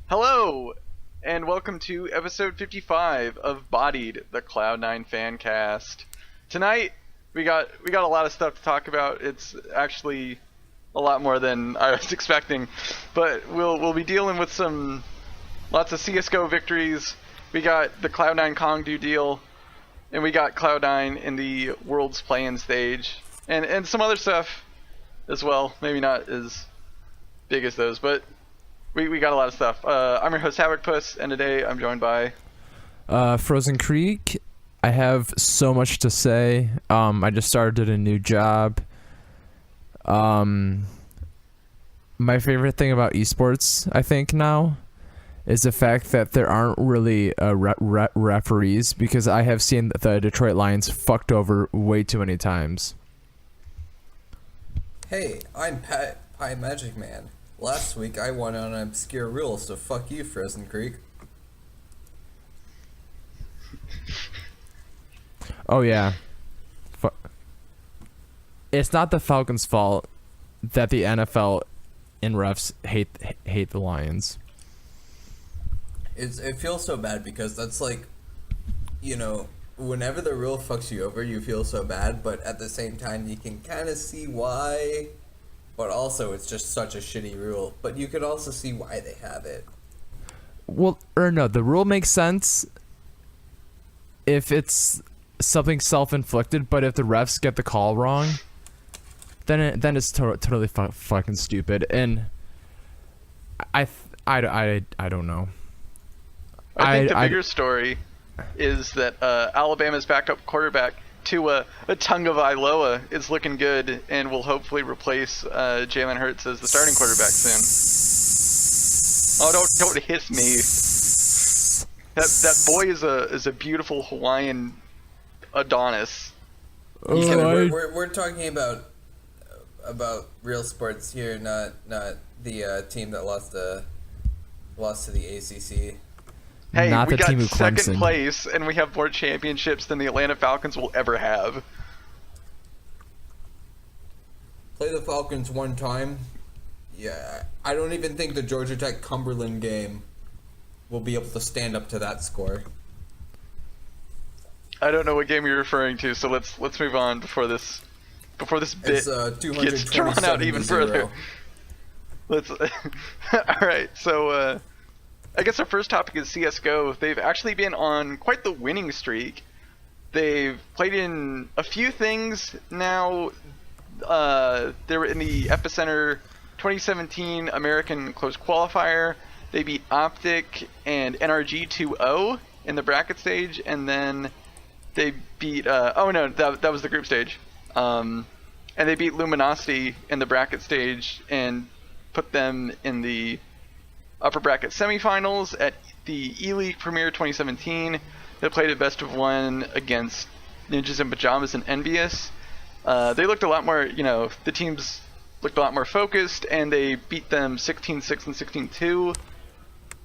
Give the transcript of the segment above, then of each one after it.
Hello, and welcome to episode 55 of Bodied, the Cloud9 Fancast. Tonight, we got a lot of stuff to talk about. It's actually a lot more than I was expecting, but we'll be dealing with lots of CSGO victories. We got the Cloud9 Kongdu deal, and we got Cloud9 in the World's Play-In stage, and some other stuff as well. Maybe not as big as those, but we got a lot of stuff. I'm your host, Havoc Puss, and today I'm joined by Frozen Creek. I have so much to say. I just started a new job. My favorite thing about esports, I think now, is the fact that there aren't really referees, because I have seen the Detroit Lions fucked over way too many times. Hey, I'm Pie Magic Man. Last week I won on an obscure rule, so fuck you, Frozen Creek. Oh yeah. It's not the Falcons' fault that the NFL and refs hate the Lions. It feels so bad because that's like, whenever the rule fucks you over, you feel so bad, but at the same time you can kind of see why. But also, it's just such a shitty rule. But you could also see why they have it. Well, or no, the rule makes sense if it's something self-inflicted, but if the refs get the call wrong, then it's totally fucking stupid. And I don't know. I think the bigger story is that Alabama's backup quarterback Tua Tagovailoa is looking good and will hopefully replace Jalen Hurts as the starting quarterback soon. Oh, don't hiss me. That boy is a beautiful Hawaiian Adonis. We're talking about real sports here, not the team that lost to the ACC. Hey, not we the got team of second Clemson. place, and we have more championships than the Atlanta Falcons will ever have. Play the Falcons one time. Yeah, I don't even think the Georgia Tech Cumberland game will be able to stand up to that score. I don't know what game you're referring to, so let's move on before this bit gets drawn out even further. Let's. All right, so. I guess our first topic is CSGO. They've actually been on quite the winning streak. They've played in a few things now. They were in the Epicenter 2017 American Closed Qualifier. They beat Optic and NRG 2-0 in the bracket stage, and then they beat... that was the group stage. And they beat Luminosity in the bracket stage and put them in the upper bracket semifinals at the E-League Premier 2017. They played a best of one against Ninjas in Pajamas and Envious. They looked a lot more, the teams looked a lot more focused, and they beat them 16-6 and 16-2.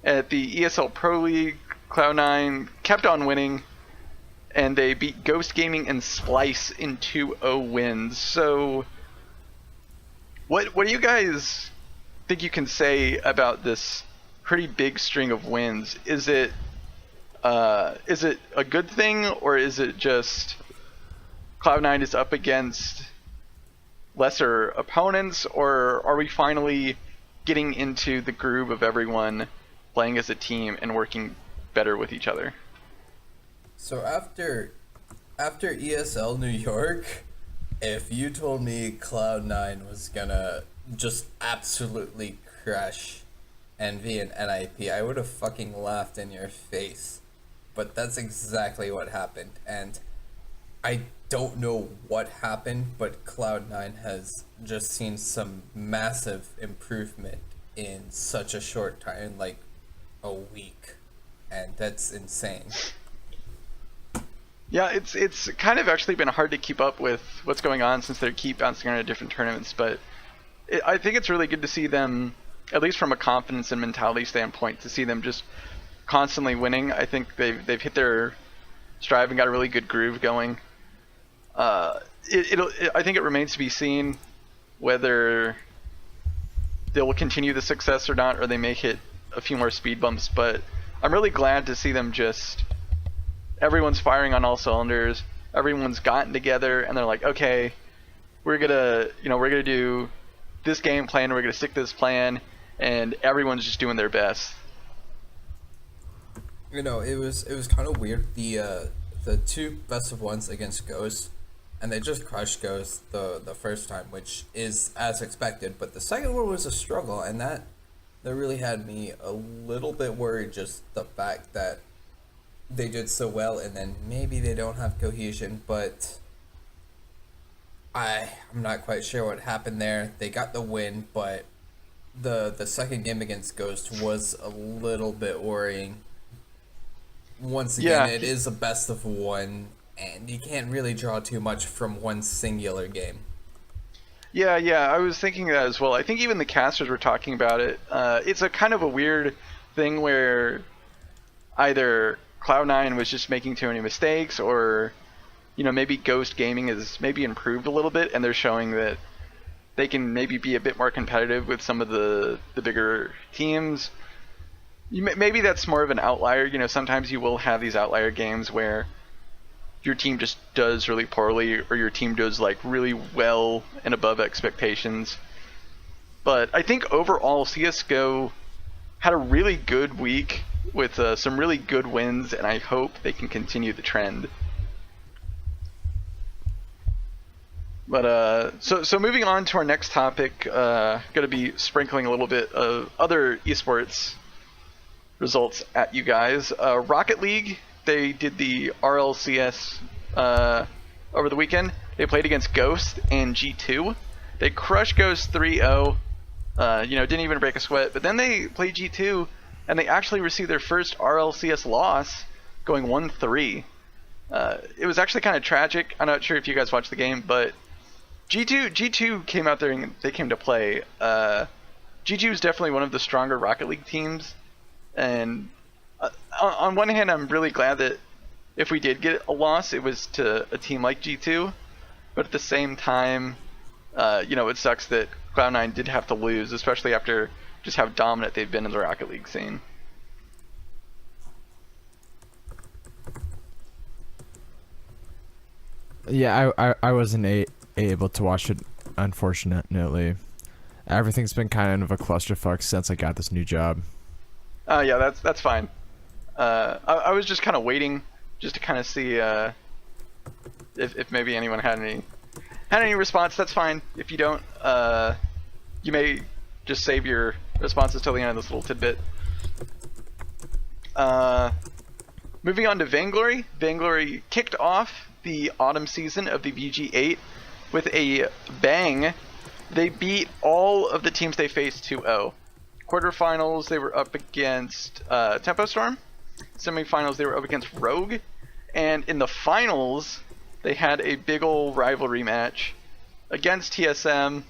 At the ESL Pro League, Cloud9 kept on winning, and they beat Ghost Gaming and Splice in 2-0 wins. So, what do you guys think you can say about this pretty big string of wins? Is it a good thing, or is it just Cloud9 is up against lesser opponents, or are we finally getting into the groove of everyone playing as a team and working better with each other? So after ESL New York, if you told me Cloud9 was gonna just absolutely crush Envy and NIP, I would have fucking laughed in your face. But that's exactly what happened, and I don't know what happened, but Cloud9 has just seen some massive improvement in such a short time, like a week, and that's insane. Yeah, it's kind of actually been hard to keep up with what's going on since they keep bouncing around to different tournaments, but I think it's really good to see them, at least from a confidence and mentality standpoint, to see them just constantly winning. I think they've hit their stride and got a really good groove going. I think it remains to be seen whether they will continue the success or not, or they may hit a few more speed bumps, but I'm really glad to see them everyone's firing on all cylinders. Everyone's gotten together and they're like, okay, we're gonna do this game plan, we're gonna stick to this plan, and everyone's just doing their best. It was kind of weird. The two best of ones against Ghost, and they just crushed Ghost the first time, which is as expected. But the second one was a struggle, and that really had me a little bit worried. Just the fact that they did so well, and then maybe they don't have cohesion. But I'm not quite sure what happened there. They got the win, but the second game against Ghost was a little bit worrying. Once again, it is a best of one, and you can't really draw too much from one singular game. Yeah, I was thinking that as well. I think even the casters were talking about it. It's a kind of a weird thing where either Cloud9 was just making too many mistakes, or maybe Ghost Gaming is maybe improved a little bit, and they're showing that they can maybe be a bit more competitive with some of the bigger teams. Maybe that's more of an outlier. Sometimes you will have these outlier games where your team just does really poorly, or your team does like really well and above expectations. But I think overall CSGO had a really good week with some really good wins, and I hope they can continue the trend. But so moving on to our next topic, going to be sprinkling a little bit of other esports results at you guys. Rocket League, they did the RLCS over the weekend. They played against Ghost and G2. They crushed Ghost 3-0. Didn't even break a sweat. But then they played G2, and they actually received their first RLCS loss, going 1-3. It was actually kind of tragic. I'm not sure if you guys watched the game, but G2 came out there and they came to play. G2 is definitely one of the stronger Rocket League teams. And on one hand, I'm really glad that if we did get a loss, it was to a team like G2. But at the same time, it sucks that Cloud9 did have to lose, especially after just how dominant they've been in the Rocket League scene. Yeah, I wasn't able to watch it, unfortunately. Everything's been kind of a clusterfuck since I got this new job. Yeah, that's fine. I was just kind of waiting, just to kind of see if maybe anyone had any response. That's fine. If you don't, you may just save your responses till the end of this little tidbit. Moving on to Vainglory. Vainglory kicked off the autumn season of the VG8 with a bang. They beat all of the teams they faced 2-0. Quarterfinals, they were up against Tempo Storm. Semifinals, they were up against Rogue. And in the finals, they had a big ol' rivalry match against TSM,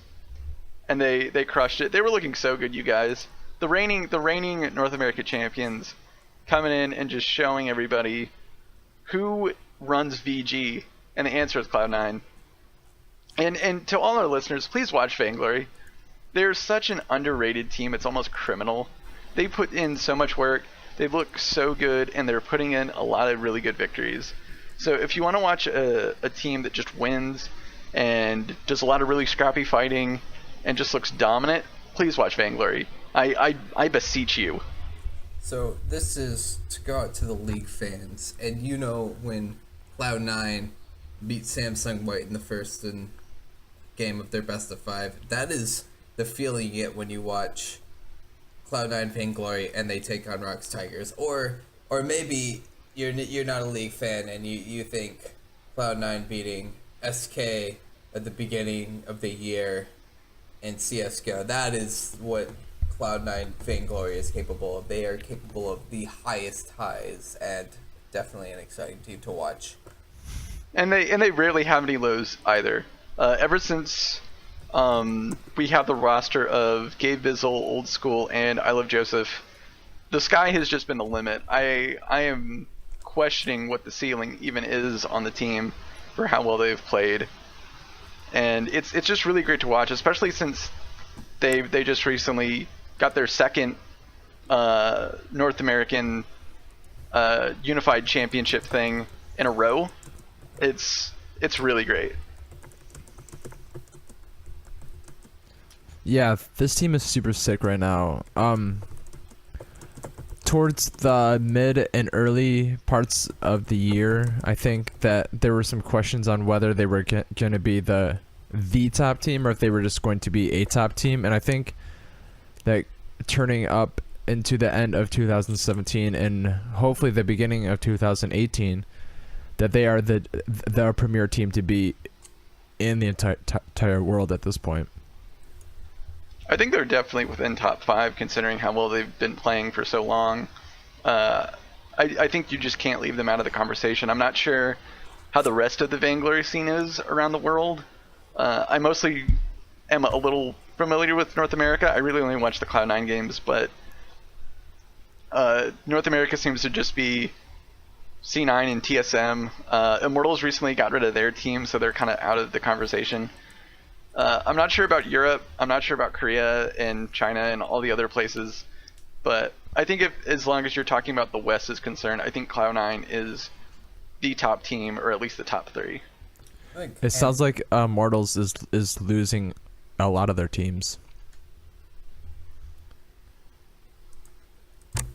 and they crushed it. They were looking so good, you guys. The reigning North America champions coming in and just showing everybody who runs VG, and the answer is Cloud9. And to all our listeners, please watch Vainglory. They're such an underrated team, it's almost criminal. They put in so much work, they look so good, and they're putting in a lot of really good victories. So if you want to watch a team that just wins and does a lot of really scrappy fighting and just looks dominant, please watch Vainglory. I beseech you. So this is to go out to the League fans, and when Cloud9 beat Samsung White in the first game of their best of 5, that is the feeling you get when you watch Cloud9 Vainglory and they take on Rocks Tigers, or maybe you're not a League fan and you think Cloud9 beating SK at the beginning of the year in CSGO, that is what Cloud9 Vainglory is capable of. They are capable of the highest highs, and definitely an exciting team to watch. And they rarely have any lows either. Ever since we have the roster of Gabe Bizzle, Old School, and I Love Joseph, the sky has just been the limit. I am questioning what the ceiling even is on the team for how well they've played. And it's just really great to watch, especially since they just recently got their second North American unified championship thing in a row. It's really great. Yeah, this team is super sick right now. Towards the mid and early parts of the year, I think that there were some questions on whether they were going to be the top team or if they were just going to be a top team. And I think that turning up into the end of 2017 and hopefully the beginning of 2018, that they are the premier team to be in the entire world at this point. I think they're definitely within top 5 considering how well they've been playing for so long. I think you just can't leave them out of the conversation. I'm not sure how the rest of the Vainglory scene is around the world. I mostly am a little familiar with North America. I really only watch the Cloud9 games, but North America seems to just be C9 and TSM. Immortals recently got rid of their team, so they're kind of out of the conversation. I'm not sure about Europe. I'm not sure about Korea and China and all the other places. But I think as long as you're talking about the West is concerned, I think Cloud9 is the top team, or at least the top 3. It sounds like Immortals is losing a lot of their teams.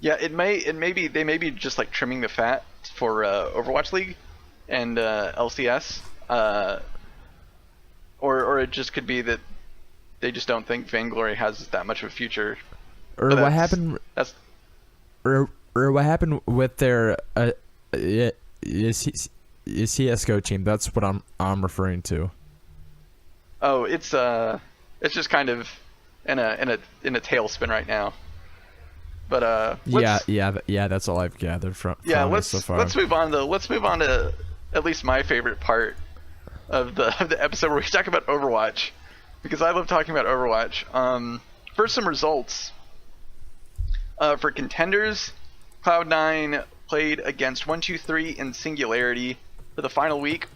Yeah, they may be just like trimming the fat for Overwatch League and LCS. Or it just could be that they just don't think Vainglory has that much of a future. Or what happened? Or what happened with their CSGO team? That's what I'm referring to. Oh, it's just kind of in a tailspin right now. But yeah, that's all I've gathered from let's so far. Let's move on to at least my favorite part of the episode where we talk about Overwatch, because I love talking about Overwatch. First, some results. For contenders, Cloud9 played against 123 in Singularity for the final week.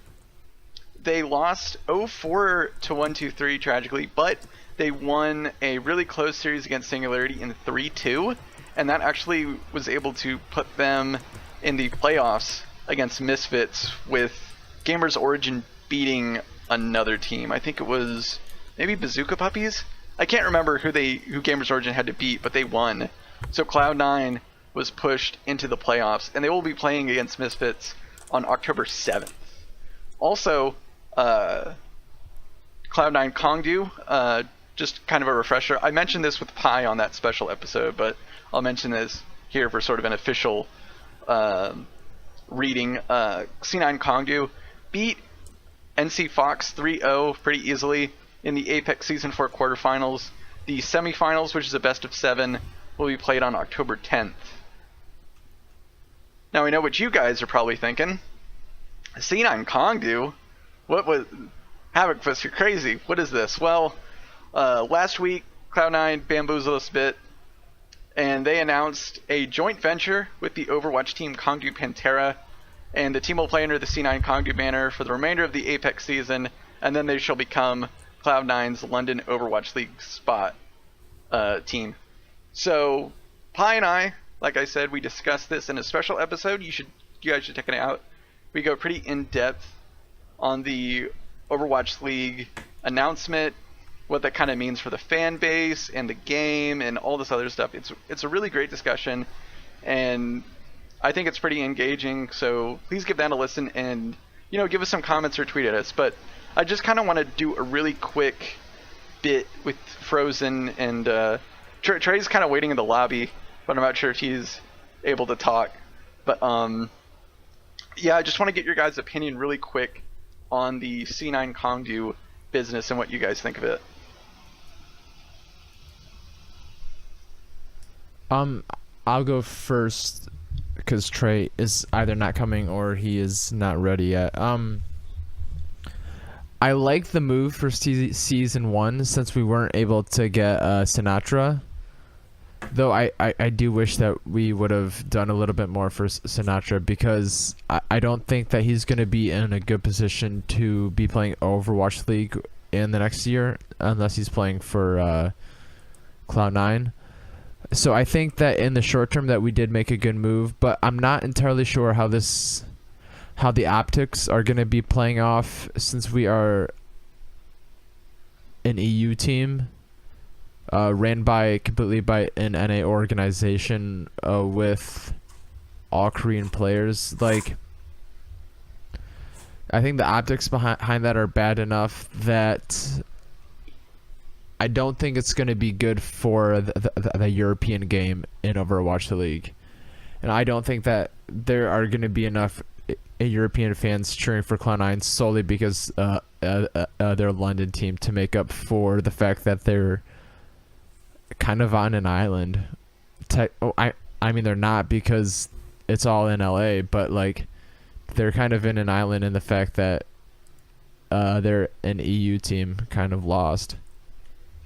They lost 0-4 to 123 tragically, but they won a really close series against Singularity in 3-2, and that actually was able to put them in the playoffs against Misfits, with Gamers Origin beating another team. I think it was maybe Bazooka Puppies. I can't remember who Gamers Origin had to beat, but they won. So Cloud9 was pushed into the playoffs, and they will be playing against Misfits on October 7th. Also, Cloud9 Kongdu, just kind of a refresher. I mentioned this with Pi on that special episode, but I'll mention this here for sort of an official reading. C9 Kongdu beat NC Fox 3-0 pretty easily in the Apex Season 4 quarterfinals. The semifinals, which is a best of 7, will be played on October 10th. Now I know what you guys are probably thinking. C9 Kongdu? What was... Havocfus, you're crazy. What is this? Well, last week, Cloud9 bamboozled us a bit, and they announced a joint venture with the Overwatch team Kongdu Pantera, and the team will play under the C9 Kongdu banner for the remainder of the Apex season, and then they shall become Cloud9's London Overwatch League spot team. So, Pi and I, like I said, we discussed this in a special episode. You guys should check it out. We go pretty in-depth on the Overwatch League announcement, what that kind of means for the fan base and the game and all this other stuff. It's a really great discussion, and I think it's pretty engaging, so please give that a listen and, give us some comments or tweet at us. But I just kind of want to do a really quick bit with Frozen, and Trey's kind of waiting in the lobby, but I'm not sure if he's able to talk. But yeah, I just want to get your guys' opinion really quick on the C9 Kongdu business and what you guys think of it. I'll go first because Trey is either not coming or he is not ready yet. I like the move for season 1 since we weren't able to get Sinatra. Though I do wish that we would have done a little bit more for Sinatra, because I don't think that he's going to be in a good position to be playing Overwatch League in the next year unless he's playing for Cloud9. So I think that in the short term that we did make a good move, but I'm not entirely sure how the optics are going to be playing off since we are an EU team ran completely by an NA organization with all Korean players. Like, I think the optics behind that are bad enough that I don't think it's going to be good for the European game in Overwatch League. And I don't think that there are going to be enough European fans cheering for Cloud9 solely because their London team to make up for the fact that they're kind of on an island. I mean, they're not because it's all in LA, but like they're kind of in an island in the fact that they're an EU team kind of lost.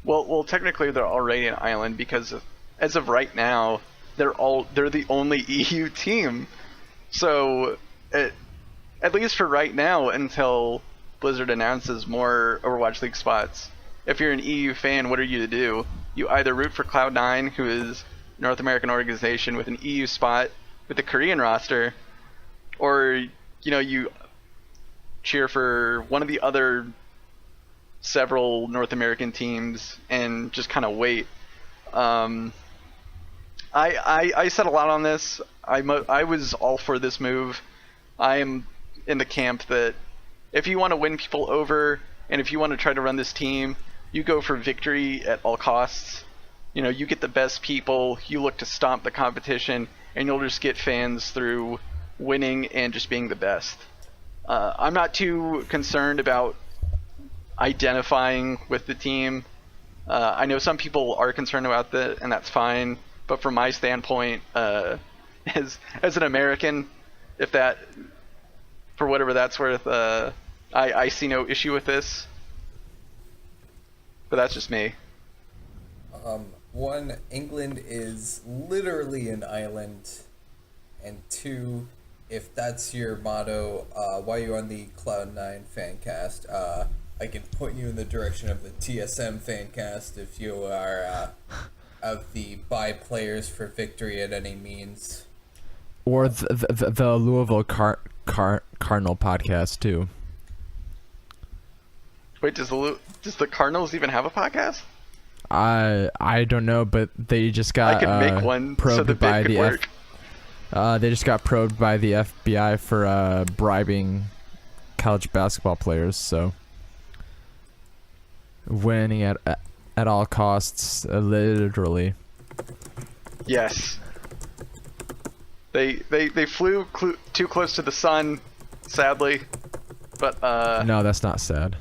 Well, technically they're already an island because as of right now, they're the only EU team. So at least for right now, until Blizzard announces more Overwatch League spots, if you're an EU fan, what are you to do? You either root for Cloud9, who is a North American organization with an EU spot with the Korean roster, or you cheer for one of the other several North American teams and just kind of wait. I said a lot on this. I was all for this move. I am in the camp that if you want to win people over and if you want to try to run this team, you go for victory at all costs. You get the best people, you look to stomp the competition, and you'll just get fans through winning and just being the best. I'm not too concerned about identifying with the team. I know some people are concerned about that, and that's fine. But from my standpoint, as an American, if that, for whatever that's worth, I see no issue with this. But that's just me. One, England is literally an island, and two, if that's your motto, while you're on the Cloud9 Fancast, I can point you in the direction of the TSM Fancast if you are of the buy players for victory at any means. Or the Louisville Cardinal podcast too. Wait, does the Cardinals even have a podcast? I don't know, but they just got I could make one probed so the by bit could the work. They just got probed by the FBI for bribing college basketball players. So winning at all costs, literally. Yes. They flew too close to the sun, sadly. But no, that's not sad.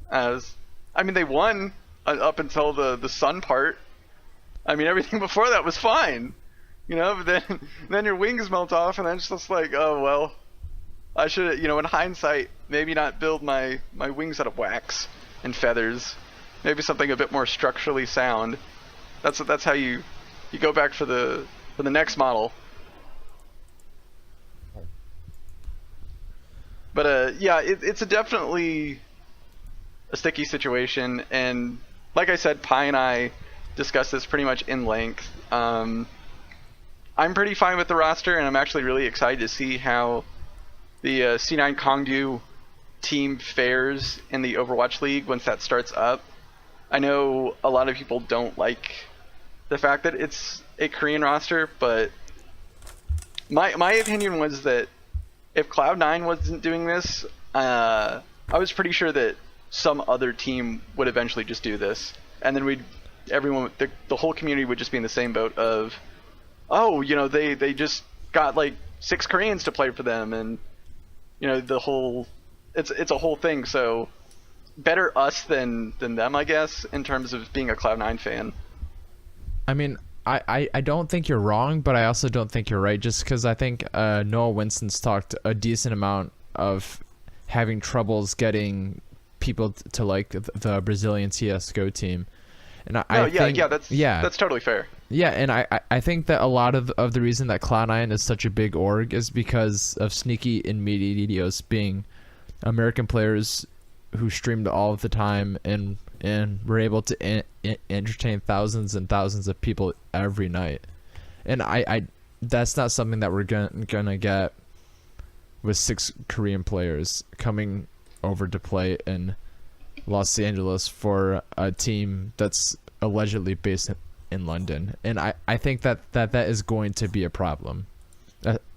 They won up until the sun part. I mean, everything before that was fine. But then your wings melt off, and then it's just like, oh well, I should, in hindsight, maybe not build my wings out of wax and feathers. Maybe something a bit more structurally sound. That's how you go back for the next model. But yeah, it's definitely a sticky situation, and like I said, Pi and I discussed this pretty much in length. I'm pretty fine with the roster, and I'm actually really excited to see how the C9 Kongdu team fares in the Overwatch League once that starts up. I know a lot of people don't like the fact that it's a Korean roster, but my opinion was that if Cloud9 wasn't doing this, I was pretty sure that some other team would eventually just do this, and then the whole community would just be in the same boat of, oh, they just got like 6 Koreans to play for them, and the whole it's a whole thing. So better us than them, I guess, in terms of being a Cloud9 fan. I mean, I don't think you're wrong, but I also don't think you're right, just because I think Noah Winston's talked a decent amount of having troubles getting people to like the Brazilian CSGO team. And I think that's totally fair. Yeah, and I think that a lot of the reason that Cloud9 is such a big org is because of Sneaky and Medios being American players who streamed all of the time and were able to entertain thousands and thousands of people every night, and I that's not something that we're gonna get with 6 Korean players coming over to play in Los Angeles for a team that's allegedly based in London. And I think that is going to be a problem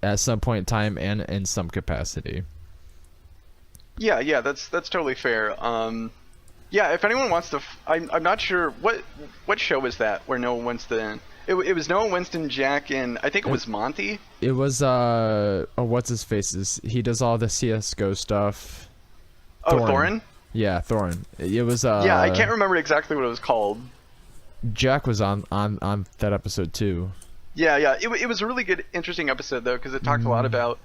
at some point in time and in some capacity. Yeah, that's totally fair. Yeah, if anyone wants to, I'm not sure what show was that where Noah Winston. It was Noah Winston, Jack, and I think it was Monty. It was what's his faces? He does all the CSGO stuff. Oh, Thorin? Yeah, Thorin. It was yeah, I can't remember exactly what it was called. Jack was on that episode too. Yeah. It was a really good, interesting episode though, because it talked a lot about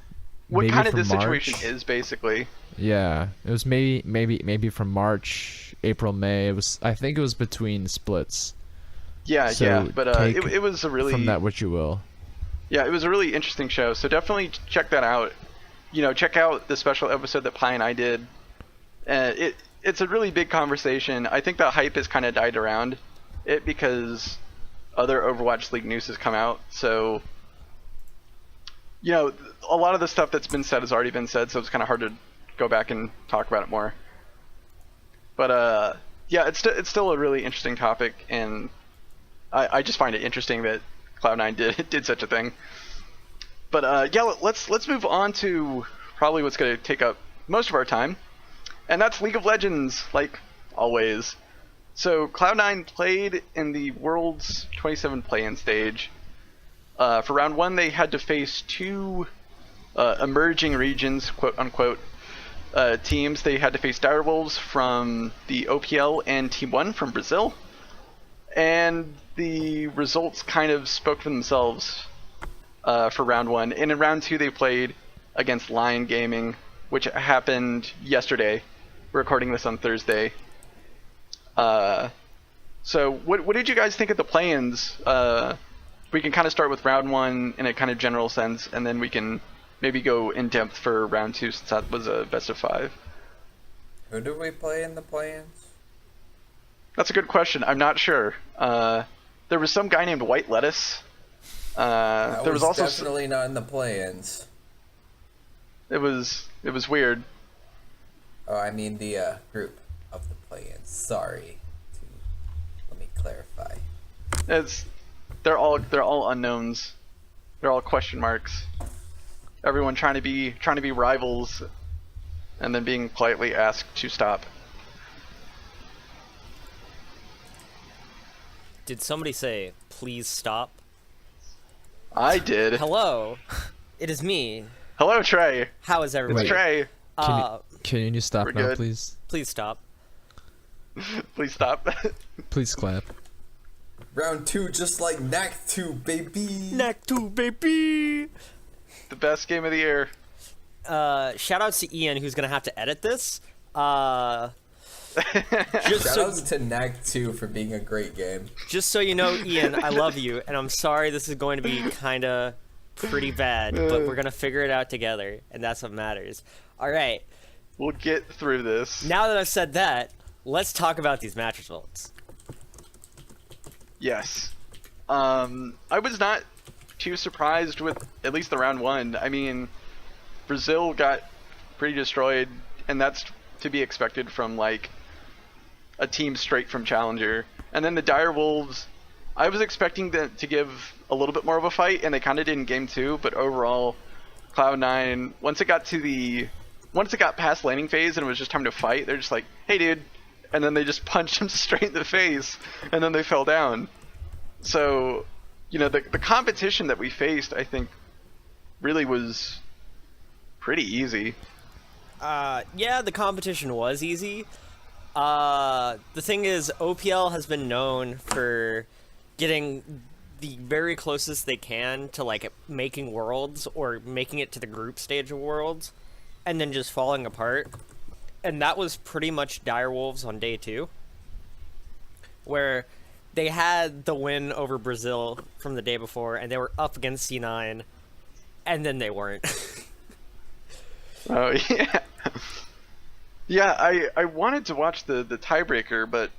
what kind of this situation is basically. Yeah, it was maybe from March, April, May. I think it was between splits. Yeah, so but it was a really, from that what you will. Yeah, it was a really interesting show. So definitely check that out. Check out the special episode that Pi and I did. It's a really big conversation. I think the hype has kind of died around it because other Overwatch League news has come out. So, a lot of the stuff that's been said has already been said, so it's kind of hard to go back and talk about it more. But yeah, it's still a really interesting topic, and I just find it interesting that Cloud9 did such a thing. But yeah, let's move on to probably what's going to take up most of our time, and that's League of Legends, like always. So Cloud9 played in the World's 27 play-in stage. For round 1, they had to face 2 emerging regions, quote unquote, teams. They had to face Direwolves from the OPL and Team 1 from Brazil. And the results kind of spoke for themselves for round 1. And in round 2, they played against Lyon Gaming, which happened yesterday. We're recording this on Thursday. So what did you guys think of the play-ins? We can kind of start with round 1 in a kind of general sense, and then we can maybe go in depth for round 2 since that was a best of 5. Who did we play in the play-ins? That's a good question. I'm not sure. There was some guy named White Lettuce. There was also definitely not in the play-ins. It was weird. Oh, I mean the group of the play-ins. Sorry. Let me clarify. They're all unknowns. They're all question marks. Everyone trying to be rivals, and then being politely asked to stop. Did somebody say, please stop? I did. Hello. It is me. Hello, Trey. How is everybody? It's Trey. Can you stop We're now, good. please? Please stop. Please stop. Please clap. Round 2, just like Knack 2, baby. Knack 2, baby. The best game of the year. Shout outs to Ian, who's gonna have to edit this. Shout outs to Knack 2 for being a great game. Just so you know, Ian, I love you, and I'm sorry this is going to be kinda pretty bad, but we're gonna figure it out together, and that's what matters. Alright. We'll get through this. Now that I've said that, let's talk about these match results. Yes. I was not too surprised with at least the round 1. I mean, Brazil got pretty destroyed, and that's to be expected from like a team straight from Challenger. And then the Direwolves, I was expecting them to give a little bit more of a fight, and they kind of did in game 2, but overall, Cloud9, once it got past laning phase and it was just time to fight, they're just like, hey dude, and then they just punched him straight in the face, and then they fell down. So, the competition that we faced, I think, really was pretty easy. Yeah, the competition was easy. The thing is, OPL has been known for getting the very closest they can to, like, making Worlds or making it to the group stage of Worlds, and then just falling apart. And that was pretty much Direwolves on day 2, where they had the win over Brazil from the day before, and they were up against C9, and then they weren't. Oh, yeah. Yeah, I wanted to watch the tiebreaker, but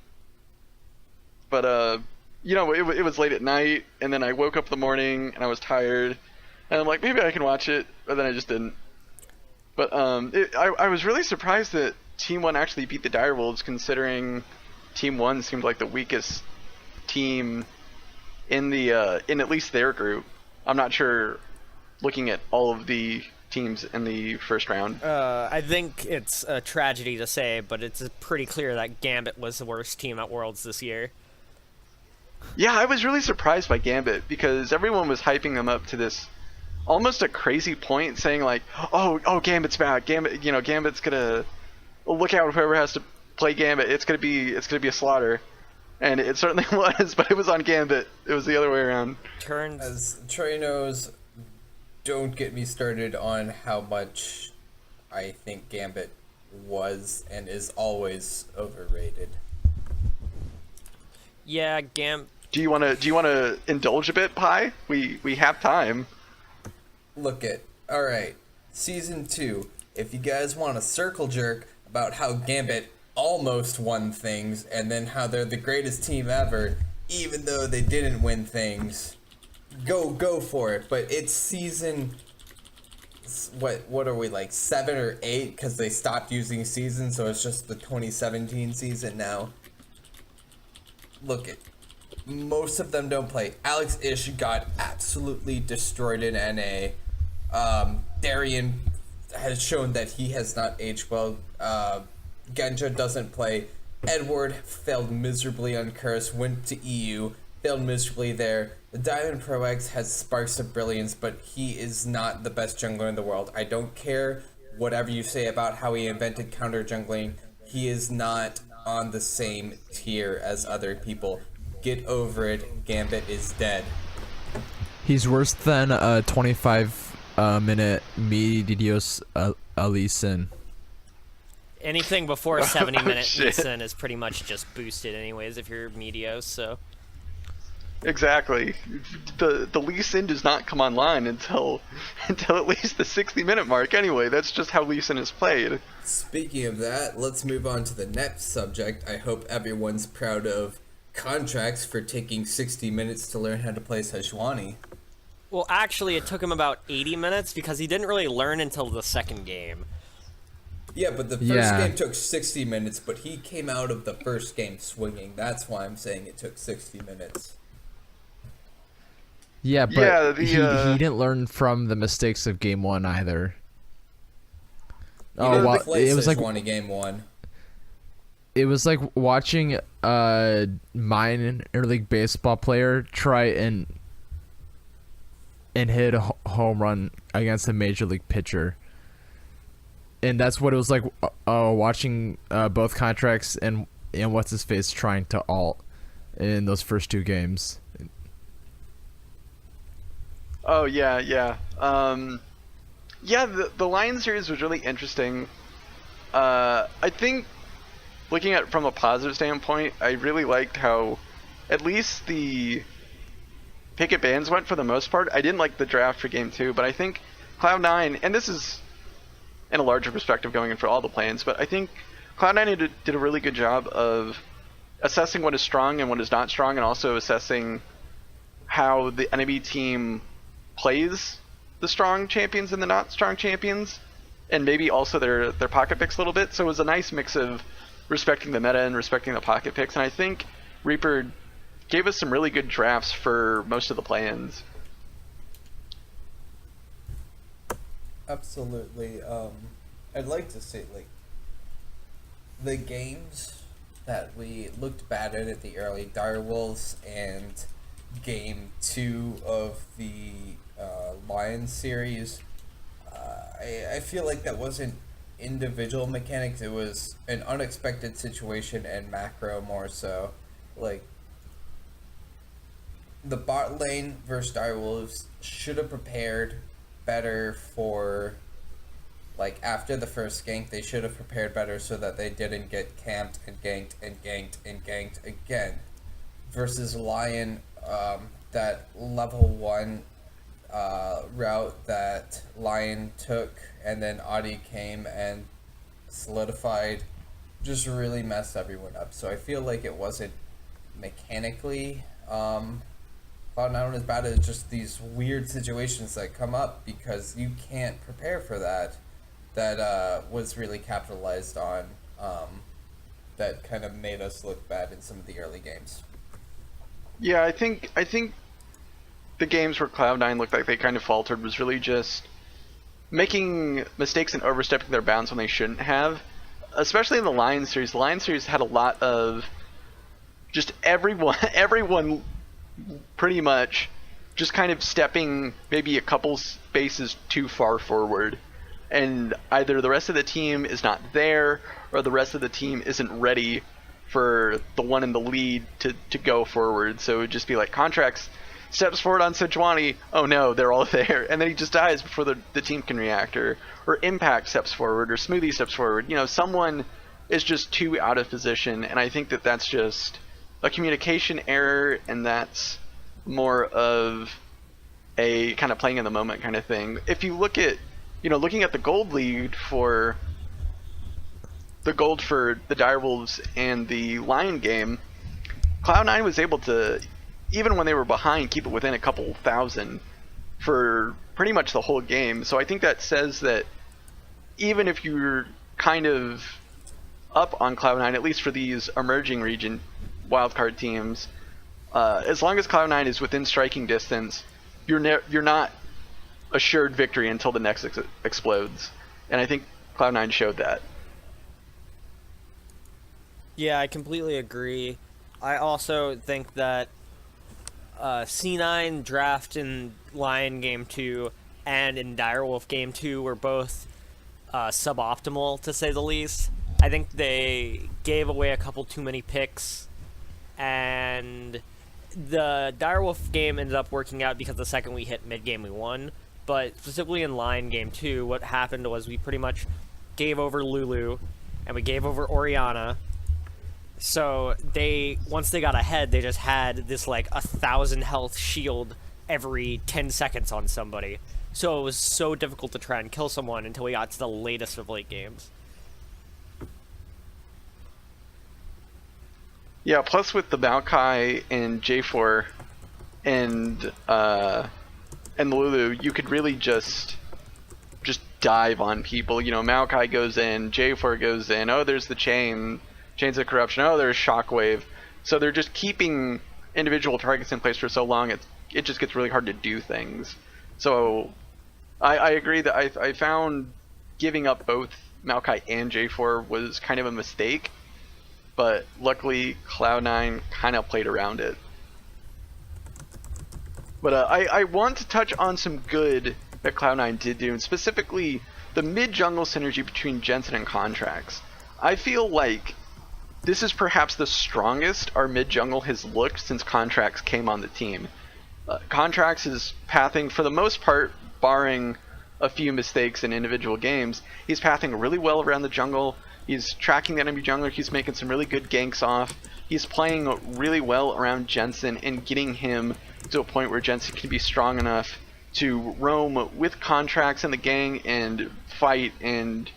But you know, it was late at night, and then I woke up in the morning and I was tired, and I'm like, maybe I can watch it, but then I just didn't. But I was really surprised that Team One actually beat the Direwolves, considering Team One seemed like the weakest team in the in at least their group. I'm not sure, looking at all of the teams in the first round. I think it's a tragedy to say, but it's pretty clear that Gambit was the worst team at Worlds this year. Yeah, I was really surprised by Gambit because everyone was hyping them up to this almost a crazy point, saying like, "Oh, Gambit's back. Gambit's gonna look out whoever has to play Gambit. It's gonna be a slaughter." And it certainly was, but it was on Gambit. It was the other way around. As Trey knows, don't get me started on how much I think Gambit was and is always overrated. Yeah, Do you wanna indulge a bit, Pi? We have time. Look it. Alright. Season 2. If you guys want a circle jerk about how Gambit almost won things and then how they're the greatest team ever, even though they didn't win things, go for it. But it's season... What are we, like 7 or 8? Because they stopped using seasons, so it's just the 2017 season now. Look it. Most of them don't play. Alex Ish got absolutely destroyed in NA. Darian has shown that he has not aged well. Genja doesn't play. Edward failed miserably on Curse, went to EU, failed miserably there. The Diamond Pro X has sparks of brilliance, but he is not the best jungler in the world. I don't care whatever you say about how he invented counter jungling. He is not on the same tier as other people. Get over it. Gambit is dead. He's worse than a 25-minute Medios Alison. anything before a 70-minute shit. Lee Sin is pretty much just boosted anyways if you're Medios, so... Exactly. The Lee Sin does not come online until at least the 60-minute mark anyway. That's just how Lee Sin is played. Speaking of that, let's move on to the next subject. I hope everyone's proud of Contracts for taking 60 minutes to learn how to play Sejuani. Well, actually, it took him about 80 minutes because he didn't really learn until the second game. Yeah, but the first game took 60 minutes, but he came out of the first game swinging. That's why I'm saying it took 60 minutes. Yeah, but Yeah, he didn't learn from the mistakes of game one either. Oh, well, it was like game one. It was like watching a minor league baseball player try and hit a home run against a major league pitcher. And that's what it was like watching both Contracts and what's his face trying to ult in those first two games. Oh yeah. Yeah, the Lyon series was really interesting. I think, looking at it from a positive standpoint, I really liked how at least the picket bans went for the most part. I didn't like the draft for game 2, but I think Cloud9, and this is in a larger perspective going in for all the plans, but I think Cloud9 did a really good job of assessing what is strong and what is not strong, and also assessing how the enemy team plays the strong champions and the not strong champions, and maybe also their pocket picks a little bit. So it was a nice mix of respecting the meta and respecting the pocket picks, and I think Reaper gave us some really good drafts for most of the plans. Absolutely. I'd like to say, like, the games that we looked bad at the early Direwolves and game 2 of the Lyon series, I feel like that wasn't individual mechanics, it was an unexpected situation and macro more so. Like, the bot lane versus Direwolves should have prepared better for, like, after the first gank, they should have prepared better so that they didn't get camped and ganked and ganked and ganked again. Versus Lyon, that level 1 route that Lyon took and then Audi came and solidified just really messed everyone up. So I feel like it wasn't mechanically, Cloud9 was bad at just these weird situations that come up because you can't prepare for that. That was really capitalized on. That kind of made us look bad in some of the early games. Yeah, I think the games where Cloud9 looked like they kind of faltered was really just making mistakes and overstepping their bounds when they shouldn't have. Especially in the Lyon series. The Lyon series had a lot of just everyone pretty much just kind of stepping maybe a couple spaces too far forward. And either the rest of the team is not there, or the rest of the team isn't ready for the one in the lead to go forward. So it would just be like Contracts steps forward on Sejuani, oh no, they're all there, and then he just dies before the team can react, or Impact steps forward, or Smoothie steps forward. Someone is just too out of position, and I think that that's just a communication error, and that's more of a kind of playing in the moment kind of thing. If you look at, looking at the gold lead for the Direwolves and the Lyon game, Cloud9 was able to, even when they were behind, keep it within a couple thousand for pretty much the whole game. So I think that says that even if you're kind of up on Cloud9, at least for these emerging region wildcard teams, as long as Cloud9 is within striking distance, you're not assured victory until the next explodes. And I think Cloud9 showed that. Yeah, I completely agree. I also think that C9 draft in Lyon Game 2 and in Direwolf Game 2 were both suboptimal, to say the least. I think they gave away a couple too many picks, and the Direwolf game ended up working out because the second we hit mid-game we won. But specifically in Lyon Game 2, what happened was we pretty much gave over Lulu, and we gave over Orianna. So once they got ahead, they just had this like 1,000 health shield every 10 seconds on somebody. So it was so difficult to try and kill someone until we got to the latest of late games. Yeah, plus with the Maokai and J4 and Lulu, you could really just dive on people. Maokai goes in, J4 goes in, oh, there's the Chains of Corruption, oh, there's Shockwave. So they're just keeping individual targets in place for so long, it just gets really hard to do things. So I agree that I found giving up both Maokai and J4 was kind of a mistake, but luckily Cloud9 kind of played around it. But I want to touch on some good that Cloud9 did do, and specifically the mid-jungle synergy between Jensen and Contracts. I feel like this is perhaps the strongest our mid-jungle has looked since Contracts came on the team. Contracts is pathing, for the most part, barring a few mistakes in individual games, he's pathing really well around the jungle. He's tracking the enemy jungler, he's making some really good ganks off. He's playing really well around Jensen and getting him to a point where Jensen can be strong enough to roam with Contracts in the gang and fight and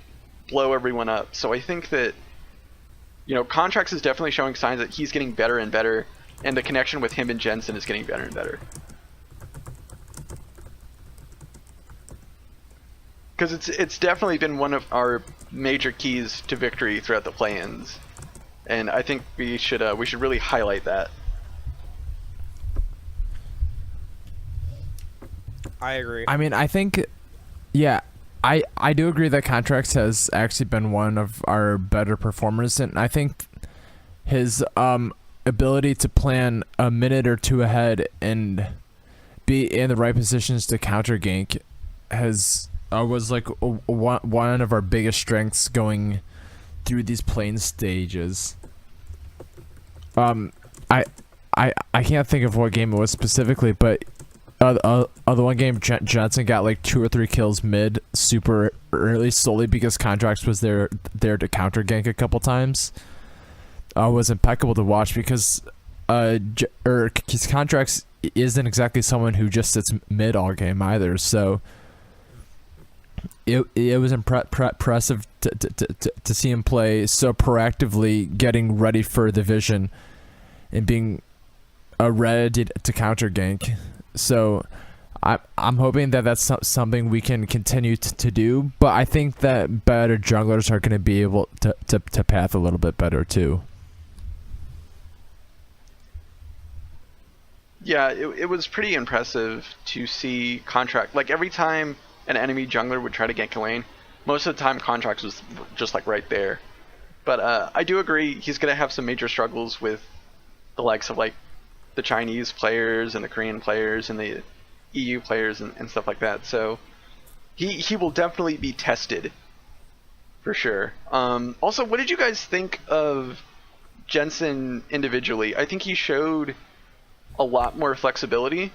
blow everyone up. So I think that, Contracts is definitely showing signs that he's getting better and better, and the connection with him and Jensen is getting better and better. Because it's definitely been one of our major keys to victory throughout the play-ins, and I think we should really highlight that. I agree. I mean, I think, yeah, I do agree that Contracts has actually been one of our better performers, and I think his ability to plan a minute or two ahead and be in the right positions to counter gank was like one of our biggest strengths going through these playing stages. I can't think of what game it was specifically, but the one game Jensen got like 2 or 3 kills mid super early solely because Contracts was there to counter gank a couple times. Was impeccable to watch because his Contracts isn't exactly someone who just sits mid all game either, so it was impressive to see him play so proactively, getting ready for the vision and being ready to counter gank. So I'm hoping that that's something we can continue to do, but I think that better junglers are going to be able to path a little bit better too. Yeah, it was pretty impressive to see Contract. Like, every time an enemy jungler would try to gank a lane, most of the time Contract was just like right there. But I do agree he's going to have some major struggles with the likes of like the Chinese players and the Korean players and the EU players and stuff like that. So he will definitely be tested for sure. Also, what did you guys think of Jensen individually? I think he showed a lot more flexibility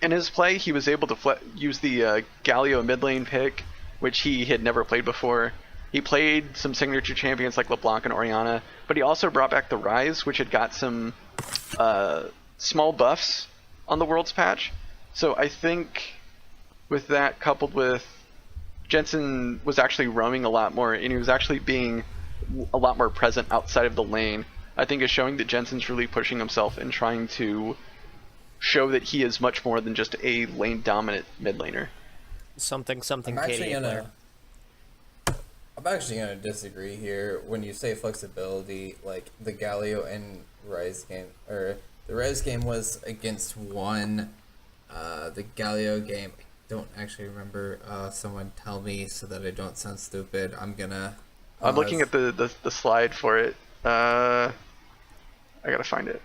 in his play. He was able to use the Galio mid lane pick, which he had never played before. He played some signature champions like LeBlanc and Orianna, but he also brought back the Ryze, which had got some small buffs on the Worlds patch. So I think with that, coupled with Jensen was actually roaming a lot more, and he was actually being a lot more present outside of the lane, I think is showing that Jensen's really pushing himself and trying to show that he is much more than just a lane dominant mid laner. Something I'm actually gonna disagree here. When you say flexibility, like the Galio and Ryze game, or the Ryze game was against one. The Galio game, I don't actually remember. Someone tell me so that I don't sound stupid. I'm looking at the slide for it. I gotta find it.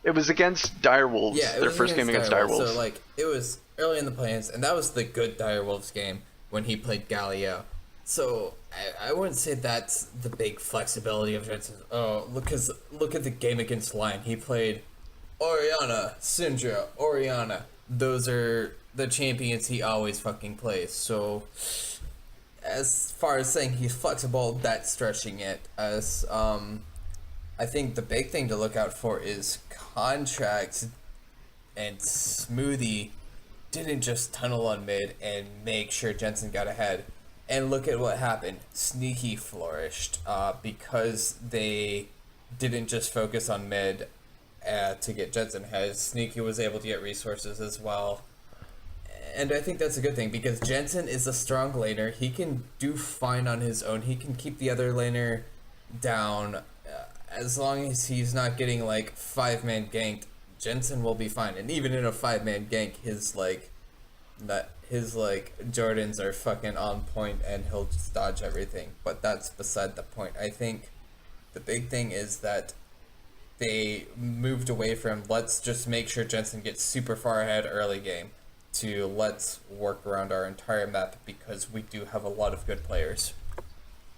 It was against Direwolves. Yeah, their first game against Direwolves. So like it was early in the plans, and that was the good Direwolves game when he played Galio. So I wouldn't say that's the big flexibility of Jensen. Oh, look at the game against Lyon. He played Orianna, Syndra, Orianna. Those are the champions he always fucking plays. So as far as saying he's flexible, that's stretching it. As I think the big thing to look out for is Contracts and Smoothie didn't just tunnel on mid and make sure Jensen got ahead. And look at what happened. Sneaky flourished because they didn't just focus on mid to get Jensen ahead. Sneaky was able to get resources as well. And I think that's a good thing because Jensen is a strong laner. He can do fine on his own. He can keep the other laner down. As long as he's not getting like 5-man ganked, Jensen will be fine. And even in a 5-man gank, his Jordans are fucking on point and he'll just dodge everything. But that's beside the point. I think the big thing is that they moved away from let's just make sure Jensen gets super far ahead early game to let's work around our entire map because we do have a lot of good players.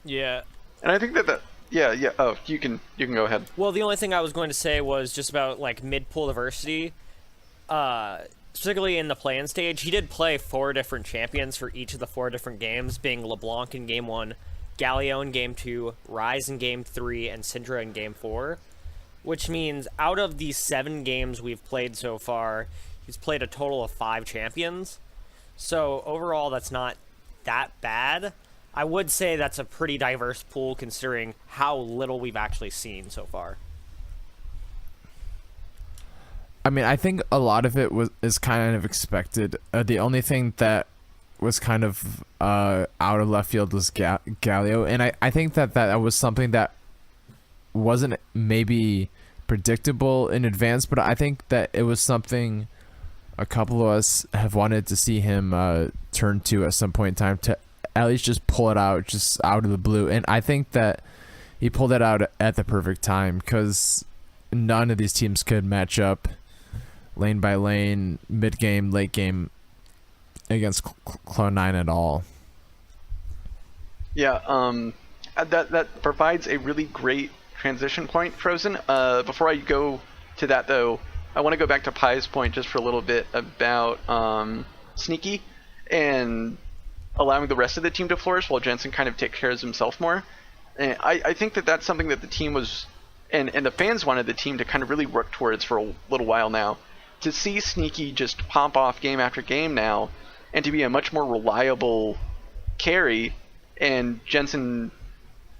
Yeah. And I think that yeah. Oh, you can go ahead. Well, the only thing I was going to say was just about like mid-pool diversity. Particularly in the play-in stage, he did play 4 different champions for each of the 4 different games, being LeBlanc in Game 1, Galio in Game 2, Ryze in Game 3, and Syndra in Game 4. Which means out of these 7 games we've played so far, he's played a total of 5 champions. So overall, that's not that bad. I would say that's a pretty diverse pool considering how little we've actually seen so far. I mean, I think a lot of it is kind of expected. The only thing that was kind of out of left field was Galio, and I think that was something that wasn't maybe predictable in advance, but I think that it was something a couple of us have wanted to see him turn to at some point in time to at least just pull it out just out of the blue. And I think that he pulled it out at the perfect time because none of these teams could match up lane by lane, mid game, late game against Cloud9 at all. Yeah, that provides a really great transition point, Frozen. Before I go to that though, I want to go back to Pi's point just for a little bit about Sneaky and allowing the rest of the team to flourish while Jensen kind of takes care of himself more. And I think that that's something that the team was, and the fans wanted the team to kind of really work towards for a little while now. To see Sneaky just pop off game after game now, and to be a much more reliable carry, and Jensen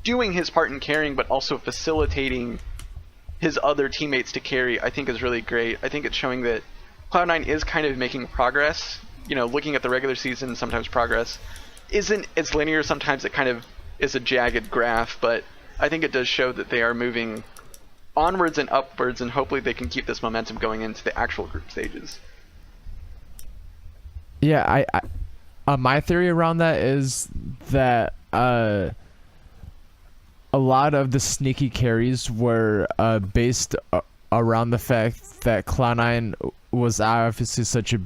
doing his part in carrying, but also facilitating his other teammates to carry, I think is really great. I think it's showing that Cloud9 is kind of making progress. You know, looking at the regular season, sometimes progress isn't as linear. Sometimes it kind of is a jagged graph, but I think it does show that they are moving onwards and upwards, and hopefully they can keep this momentum going into the actual group stages. Yeah, my theory around that is that a lot of the sneaky carries were based around the fact that Cloud9 was obviously such a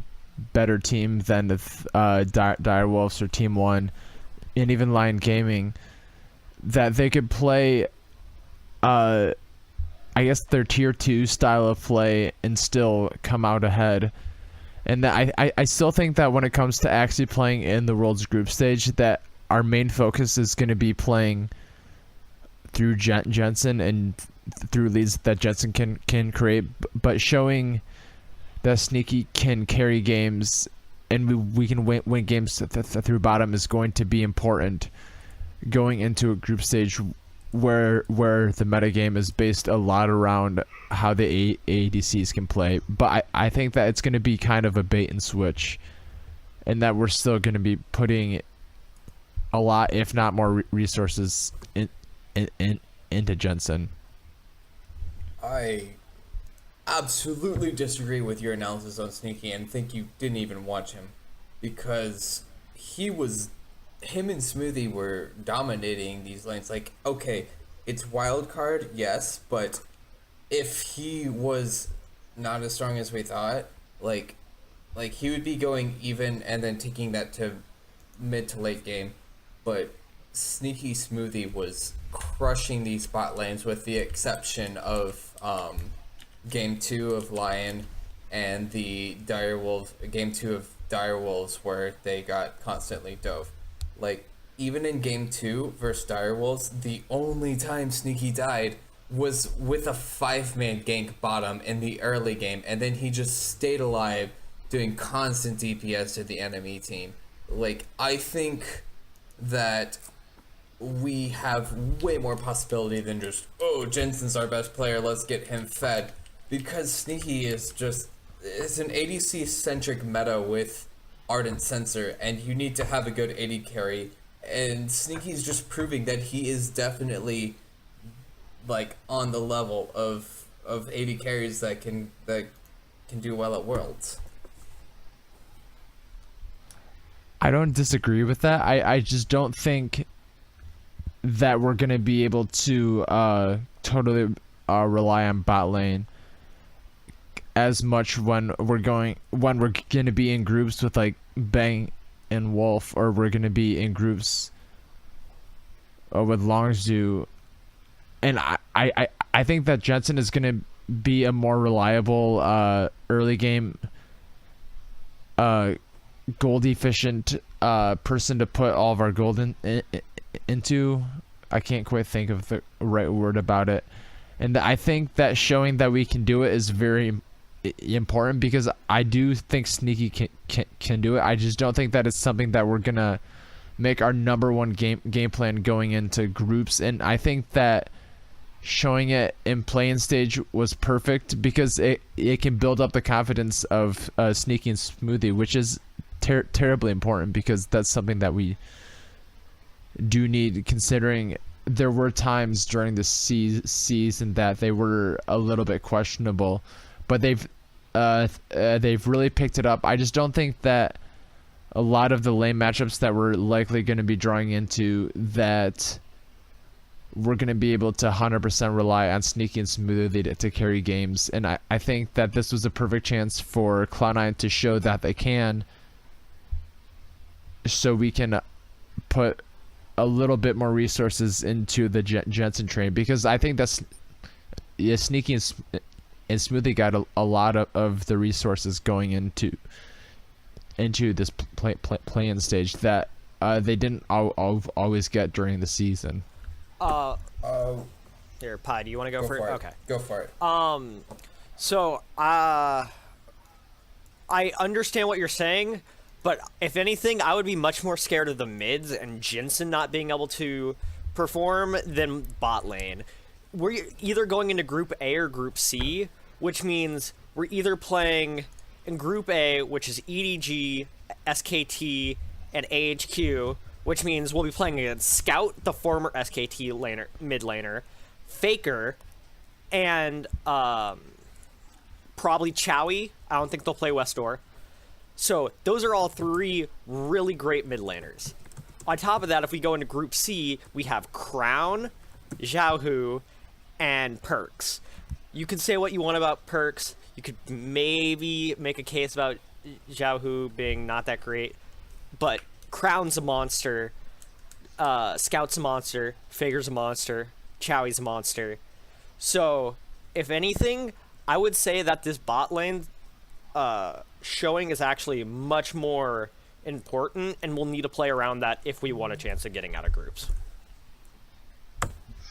better team than the Direwolves or Team One, and even Lyon Gaming, that they could play, I guess, their tier 2 style of play and still come out ahead. And that I still think that when it comes to actually playing in the World's group stage, that our main focus is going to be playing through Jensen and through leads that Jensen can create, but showing that Sneaky can carry games and we can win games through bottom is going to be important going into a group stage where the metagame is based a lot around how the ADCs can play. But I think that it's going to be kind of a bait and switch, and that we're still going to be putting a lot, if not more, resources into Jensen. I absolutely disagree with your analysis on Sneaky and think you didn't even watch him, because him and Smoothie were dominating these lanes. Like, okay, it's wild card, yes, but if he was not as strong as we thought, like he would be going even and then taking that to mid to late game. But Sneaky Smoothie was crushing these bot lanes, with the exception of game 2 of Lyon and the game 2 of Direwolves, where they got constantly dove. Like, even in game 2 versus Direwolves, the only time Sneaky died was with a 5-man gank bottom in the early game, and then he just stayed alive doing constant DPS to the enemy team. Like, I think that we have way more possibility than just, oh, Jensen's our best player, let's get him fed. Because Sneaky is it's an ADC-centric meta with Ardent Sensor, and you need to have a good AD carry. And Sneaky's just proving that he is definitely, like, on the level of AD carries that can do well at Worlds. I don't disagree with that. I just don't think that we're gonna be able to totally rely on bot lane as much when we're gonna be in groups with like Bang and Wolf, or we're gonna be in groups with Longzhu. And I think that Jensen is gonna be a more reliable early game gold efficient person to put all of our gold into. I can't quite think of the right word about it. And I think that showing that we can do it is very important, because I do think Sneaky can do it. I just don't think that it's something that we're gonna make our number one game plan going into groups. And I think that showing it in play-in stage was perfect, because it can build up the confidence of Sneaky and Smoothie, which is terribly important, because that's something that we do need, considering there were times during the season that they were a little bit questionable, but they've really picked it up. I just don't think that a lot of the lane matchups that we're likely going to be drawing into, that we're going to be able to 100% rely on Sneaky and Smoothie to carry games. And I think that this was a perfect chance for Cloud9 to show that they can, so we can put a little bit more resources into the Jensen train, because I think that's Sneaky and Smoothie got a lot of the resources going into this play-in stage that they didn't always get during the season. Here, Pi, do you want to go for it? Okay. Go for it. So, I understand what you're saying, but if anything, I would be much more scared of the mids and Jensen not being able to perform than bot lane. we're either going into Group A or Group C, which means we're either playing in Group A, which is EDG, SKT, and AHQ, which means we'll be playing against Scout, the former SKT laner, mid laner, Faker, and probably Chowie. I don't think they'll play Westdoor. So those are all three really great mid laners. On top of that, if we go into Group C, we have Crown, Xiaohu, and Perks. You can say what you want about Perks. You could maybe make a case about Xiaohu being not that great, but Crown's a monster, Scout's a monster, Faker's a monster, Chowie's a monster. So, if anything, I would say that this bot lane showing is actually much more important, and we'll need to play around that if we want a chance of getting out of groups.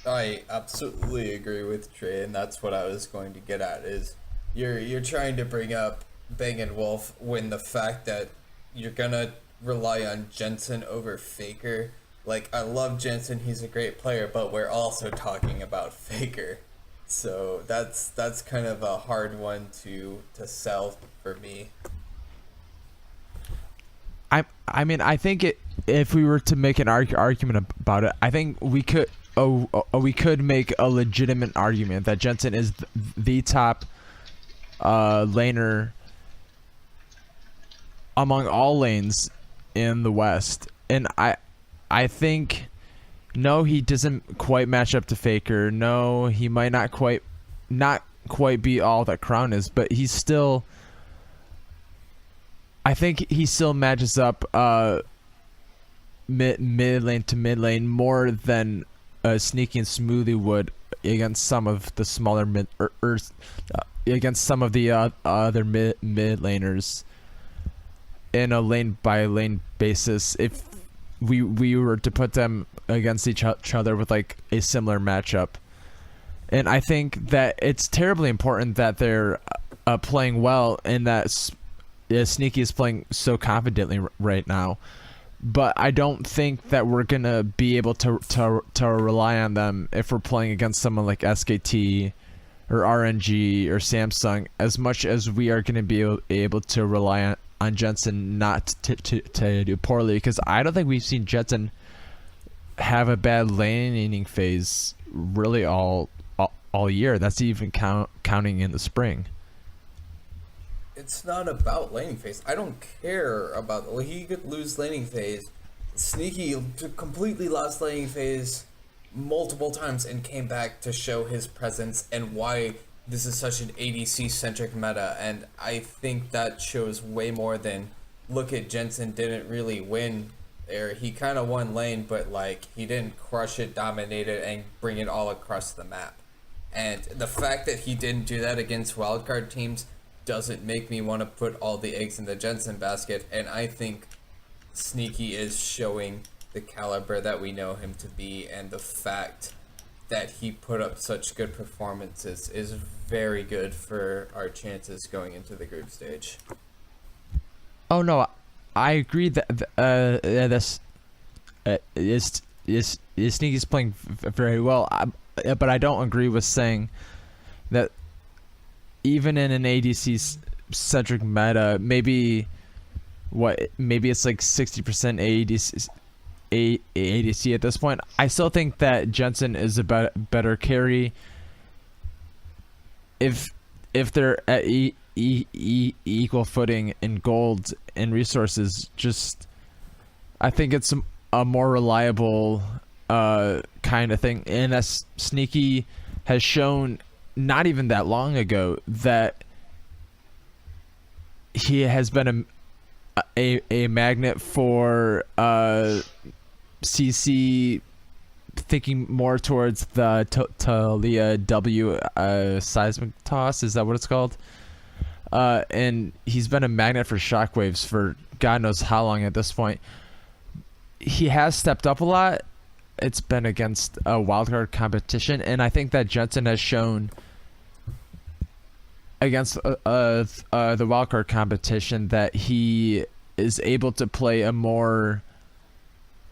I absolutely agree with Trey, and that's what I was going to get at, is you're trying to bring up Bang & Wolf when the fact that you're gonna rely on Jensen over Faker. Like, I love Jensen, he's a great player, but we're also talking about Faker. So that's kind of a hard one to sell for me. I mean, I think if we were to make an argument about it, I think we could make a legitimate argument that Jensen is the top laner among all lanes in the West, and I think no, he doesn't quite match up to Faker. No, he might not quite be all that Crown is, but he's still. I think he still matches up mid lane to mid lane more than Sneaky and Smoothie would against some of the smaller against some of the other mid laners in a lane by lane basis. If we were to put them against each other with like a similar matchup, and I think that it's terribly important that they're playing well, and that Sneaky is playing so confidently right now. But I don't think that we're gonna be able to rely on them if we're playing against someone like SKT or RNG or Samsung as much as we are gonna be able to rely on Jensen not to do poorly, because I don't think we've seen Jensen have a bad laning phase really all year. That's even counting in the spring. It's not about laning phase. I don't care about. Well, he could lose laning phase. Sneaky completely lost laning phase multiple times and came back to show his presence and why this is such an ADC centric meta. And I think that shows way more than look at Jensen didn't really win there. He kind of won lane, but like he didn't crush it, dominate it, and bring it all across the map. And the fact that he didn't do that against wildcard teams doesn't make me want to put all the eggs in the Jensen basket, and I think Sneaky is showing the caliber that we know him to be, and the fact that he put up such good performances is very good for our chances going into the group stage. Oh no, I agree that Sneaky's playing very well, but I don't agree with saying that even in an ADC centric meta, maybe it's like 60% ADC at this point. I still think that Jensen is a better carry if they're at equal footing in gold and resources. Just I think it's a more reliable kind of thing, and as Sneaky has shown not even that long ago that he has been a magnet for CC, thinking more towards the Talia W seismic toss. Is that what it's called? And he's been a magnet for shockwaves for God knows how long at this point. He has stepped up a lot. It's been against a wildcard competition, and I think that Jensen has shown against the wildcard competition that he is able to play a more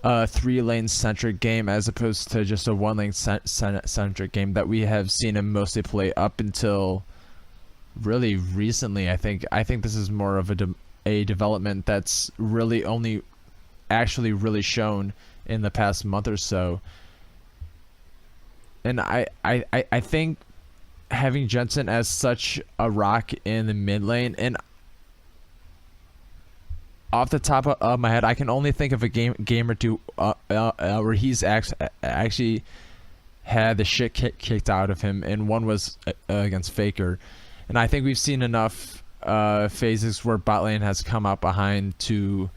a 3-lane centric game as opposed to just a 1-lane centric game that we have seen him mostly play up until really recently. I think this is more of a development that's really only actually really shown in the past month or so. And I think having Jensen as such a rock in the mid lane, and off the top of my head, I can only think of a game or two where he's actually had the shit kicked out of him, and one was against Faker. And I think we've seen enough phases where bot lane has come out behind to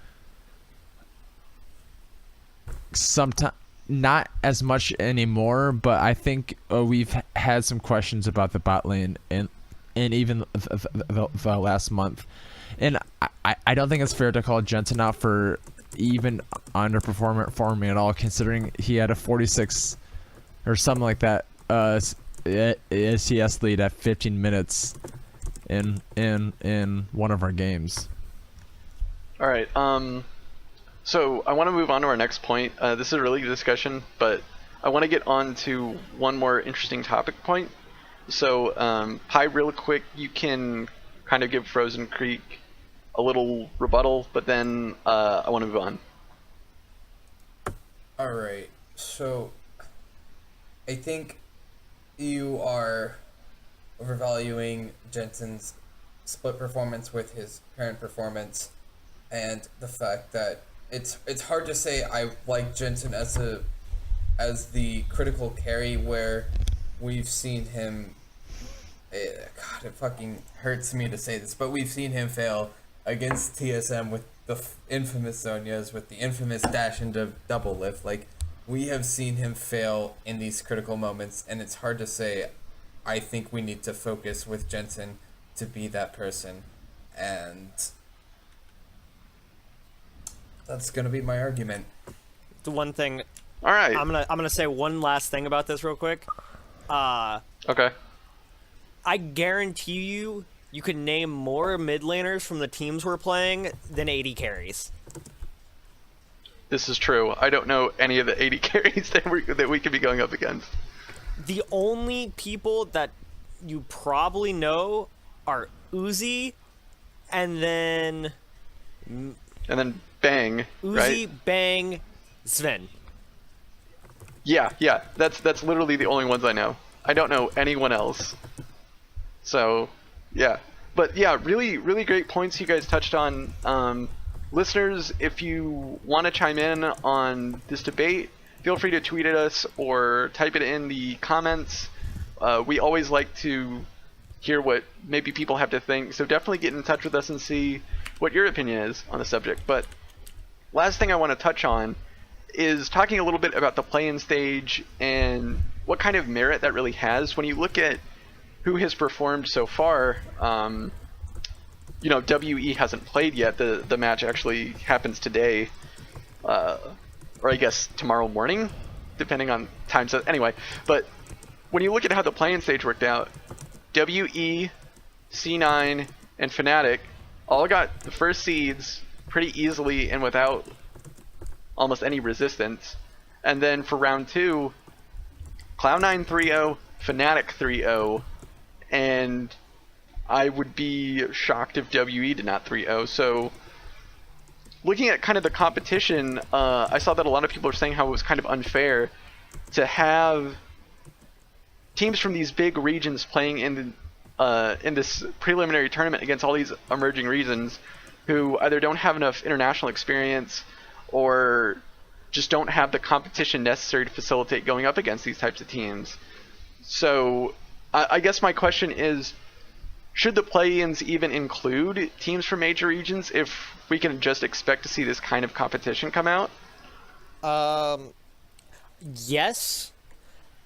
sometimes, not as much anymore, but I think we've had some questions about the bot lane and even the last month. And I don't think it's fair to call Jensen out for even underperforming at all, considering he had a 46 or something like that CS lead at 15 minutes in one of our games. All right. So I want to move on to our next point. This is a really good discussion, but I want to get on to one more interesting topic point. So Pi, real quick, you can kind of give Frozen Creek a little rebuttal, but then I want to move on. Alright, so I think you are overvaluing Jensen's split performance with his current performance, and the fact that it's hard to say I like Jensen as the critical carry where we've seen him. God, it fucking hurts me to say this, but we've seen him fail against TSM with the infamous Zonias, with the infamous dash into double lift. Like, we have seen him fail in these critical moments, and it's hard to say. I think we need to focus with Jensen to be that person, and that's gonna be my argument. The one thing. All right. I'm gonna say one last thing about this real quick. Okay. I guarantee you could name more mid laners from the teams we're playing than 80 carries. This is true. I don't know any of the 80 carries that we could be going up against. The only people that you probably know are Uzi, and then Bang, Uzi, right? Bang, Sven. Yeah. That's literally the only ones I know. I don't know anyone else. So, yeah. But yeah, really, really great points you guys touched on. Listeners, if you want to chime in on this debate, feel free to tweet at us or type it in the comments. We always like to hear what maybe people have to think, so definitely get in touch with us and see what your opinion is on the subject. But last thing I want to touch on is talking a little bit about the play-in stage and what kind of merit that really has. When you look at who has performed so far, WE hasn't played yet. The match actually happens today, or I guess tomorrow morning, depending on time. So anyway, but when you look at how the play-in stage worked out, WE, C9, and Fnatic all got the first seeds pretty easily and without almost any resistance. And then for round 2, Cloud9 3-0, Fnatic 3-0, and I would be shocked if WE did not 3-0. So looking at kind of the competition, I saw that a lot of people are saying how it was kind of unfair to have teams from these big regions playing in this preliminary tournament against all these emerging regions who either don't have enough international experience or just don't have the competition necessary to facilitate going up against these types of teams. So I guess my question is, should the play-ins even include teams from major regions if we can just expect to see this kind of competition come out? Yes,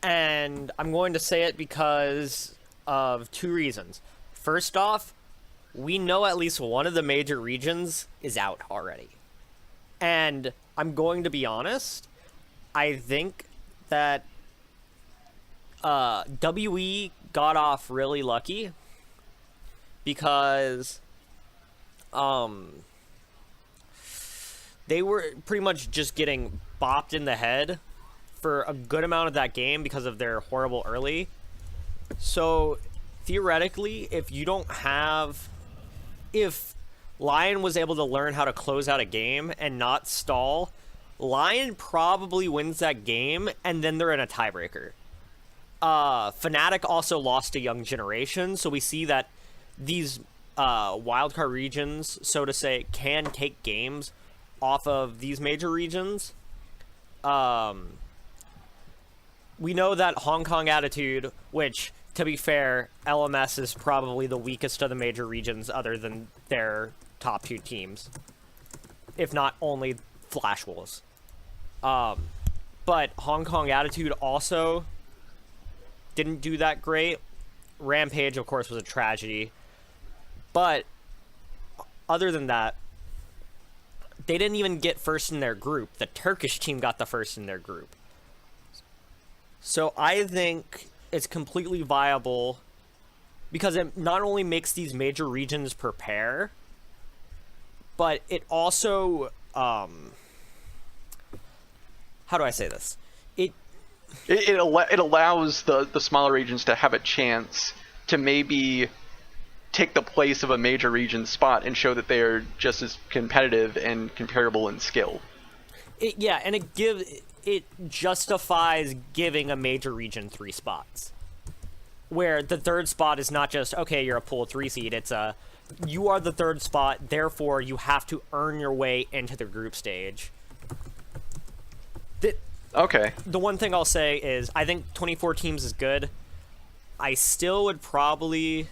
and I'm going to say it because of 2 reasons. First off, we know at least one of the major regions is out already. And I'm going to be honest, I think that WE got off really lucky because they were pretty much just getting bopped in the head for a good amount of that game because of their horrible early. So theoretically, if Lyon was able to learn how to close out a game and not stall, Lyon probably wins that game, and then they're in a tiebreaker. Fnatic also lost a young generation, so we see that these wildcard regions, so to say, can take games off of these major regions. We know that Hong Kong Attitude, which, to be fair, LMS is probably the weakest of the major regions other than their top two teams, if not only Flash Wolves. But Hong Kong Attitude also didn't do that great. Rampage, of course, was a tragedy. But other than that, they didn't even get first in their group. The Turkish team got the first in their group. So I think it's completely viable because it not only makes these major regions prepare, but it also, how do I say this? It allows the smaller regions to have a chance to maybe take the place of a major region spot and show that they are just as competitive and comparable in skill. Yeah, and it justifies giving a major region 3 spots, where the third spot is not just, okay, you're a pool 3 seed. It's you are the third spot, therefore you have to earn your way into the group stage. Okay. The one thing I'll say is I think 24 teams is good. I still would probably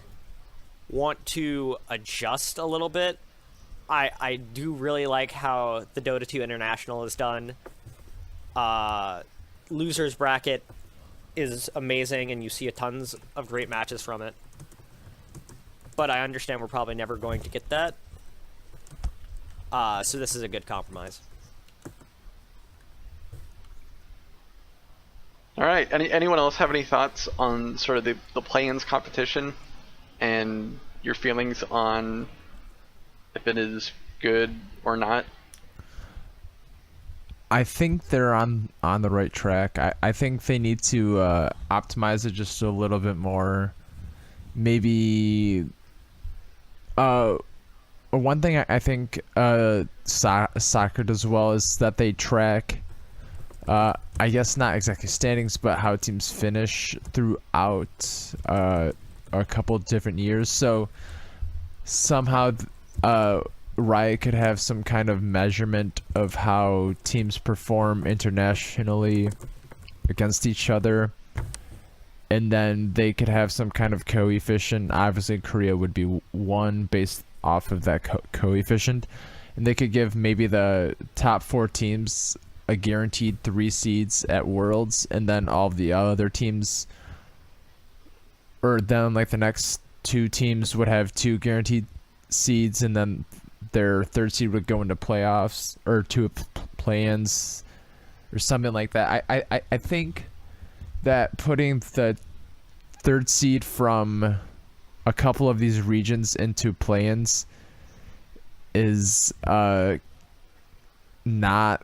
want to adjust a little bit. I do really like how the Dota 2 International is done. Losers bracket is amazing, and you see tons of great matches from it. But I understand we're probably never going to get that. So this is a good compromise. All right. Anyone else have any thoughts on sort of the play-ins competition and your feelings on if it is good or not? I think they're on the right track. I think they need to optimize it just a little bit more. Maybe one thing I think soccer does well is that they track, I guess not exactly standings, but how teams finish throughout a couple different years. So somehow Riot could have some kind of measurement of how teams perform internationally against each other, and then they could have some kind of coefficient. Obviously Korea would be one based off of that coefficient, and they could give maybe the top 4 teams a guaranteed 3 seeds at Worlds, and then all of the other teams, or then like the next 2 teams would have 2 guaranteed seeds, and then their 3rd seed would go into playoffs or to play-ins or something like that. I think that putting the 3rd seed from a couple of these regions into play-ins is not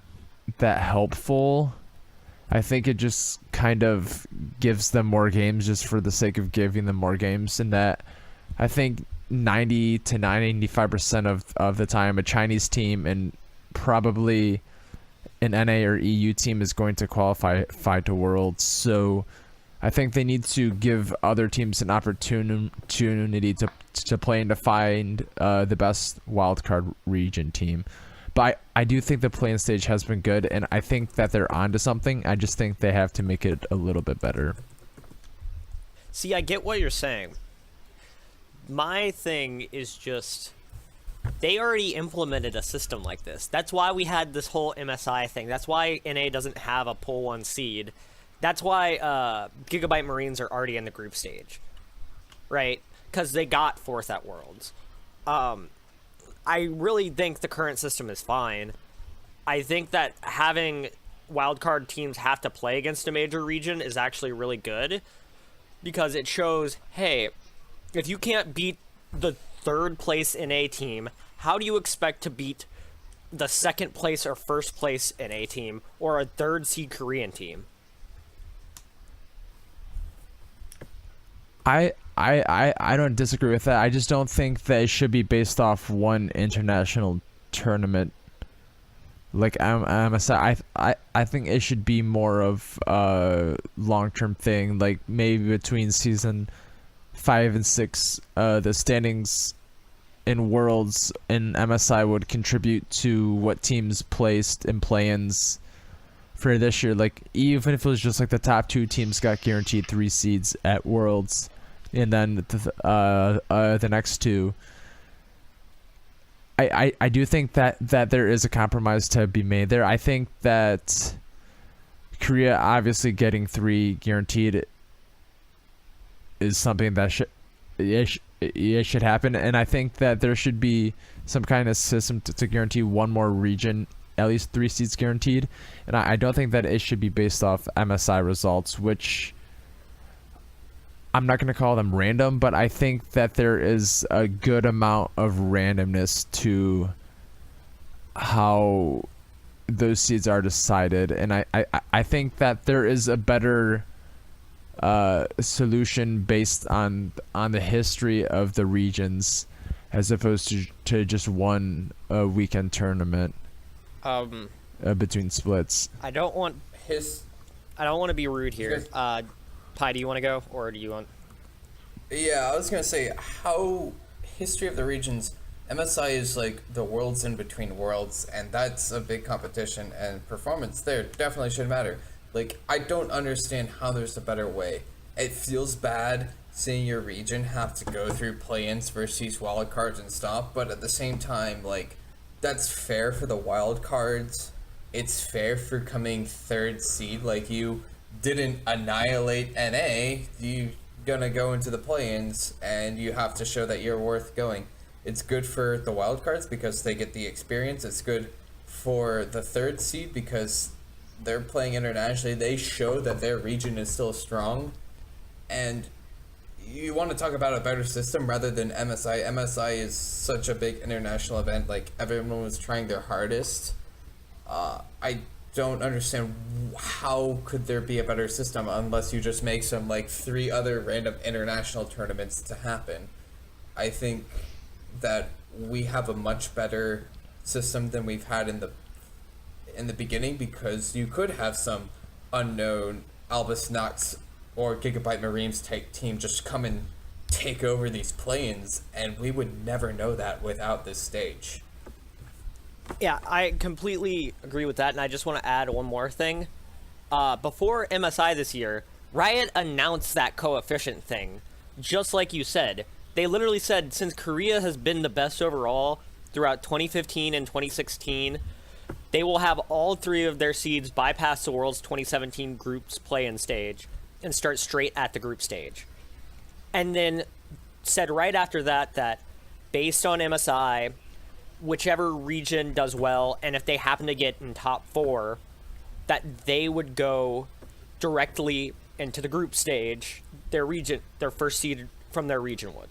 that helpful. I think it just kind of gives them more games just for the sake of giving them more games, and that I think 90 to 95% of the time a Chinese team and probably an NA or EU team is going to qualify to Worlds. So I think they need to give other teams an opportunity to play and to find the best wildcard region team. But I do think the play-in stage has been good, and I think that they're onto something. I just think they have to make it a little bit better. See, I get what you're saying. My thing is just, they already implemented a system like this. That's why we had this whole MSI thing. That's why NA doesn't have a Pool 1 seed. That's why Gigabyte Marines are already in the group stage, right? Because they got 4th at Worlds. I really think the current system is fine. I think that having wildcard teams have to play against a major region is actually really good, because it shows, hey, if you can't beat the 3rd place NA team, how do you expect to beat the second place or first place NA team or a third seed Korean team. I don't disagree with that. I just don't think that it should be based off one international tournament. Like I think it should be more of a long-term thing. Like maybe between season 5 and 6, the standings in Worlds in MSI would contribute to what teams placed in play-ins for this year. Like even if it was just like the top 2 teams got guaranteed 3 seeds at Worlds, and then the next 2. I do think that there is a compromise to be made there. I think that Korea obviously getting 3 guaranteed is something that should happen, and I think that there should be some kind of system to guarantee one more region, at least 3 seats guaranteed. And I don't think that it should be based off MSI results, which I'm not going to call them random, but I think that there is a good amount of randomness to how those seeds are decided. And I think that there is a better solution based on the history of the regions as opposed to just one weekend tournament between splits. I don't want to be rude here. Pi, do you want to go, or do you want... Yeah, I was going to say, how history of the regions, MSI is like the worlds in between worlds, and that's a big competition, and performance there definitely should matter. Like, I don't understand how there's a better way. It feels bad seeing your region have to go through play-ins versus wildcards and stuff, but at the same time, like, that's fair for the wildcards. It's fair for coming 3rd seed, like you didn't annihilate NA, you gonna go into the play-ins and you have to show that you're worth going. It's good for the wildcards because they get the experience. It's good for the 3rd seed because they're playing internationally. They show that their region is still strong. And you want to talk about a better system rather than MSI. MSI is such a big international event. Like, everyone was trying their hardest. I don't understand how could there be a better system unless you just make some like 3 other random international tournaments to happen. I think that we have a much better system than we've had in the beginning, because you could have some unknown Albus Nox or Gigabyte Marine's type team just come and take over these play-ins, and we would never know that without this stage. Yeah, I completely agree with that, and I just want to add one more thing. Before MSI this year, Riot announced that coefficient thing, just like you said. They literally said, since Korea has been the best overall throughout 2015 and 2016, they will have all 3 of their seeds bypass the World's 2017 groups play-in stage and start straight at the group stage. And then said right after that based on MSI, whichever region does well, and if they happen to get in top 4, that they would go directly into the group stage, their first seed from their region would.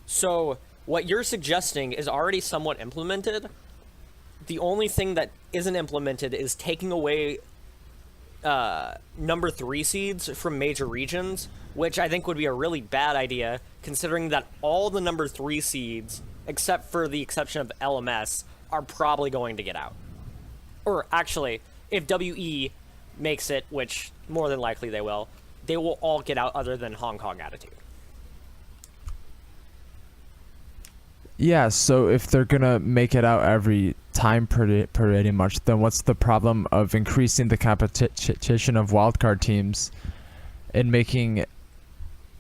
So what you're suggesting is already somewhat implemented. The only thing that isn't implemented is taking away number 3 seeds from major regions, which I think would be a really bad idea, considering that all the number 3 seeds, except for the exception of LMS, are probably going to get out. Or actually, if WE makes it, which more than likely they will all get out other than Hong Kong Attitude. Yeah, so if they're gonna make it out every time pretty much, then what's the problem of increasing the competition of wildcard teams and making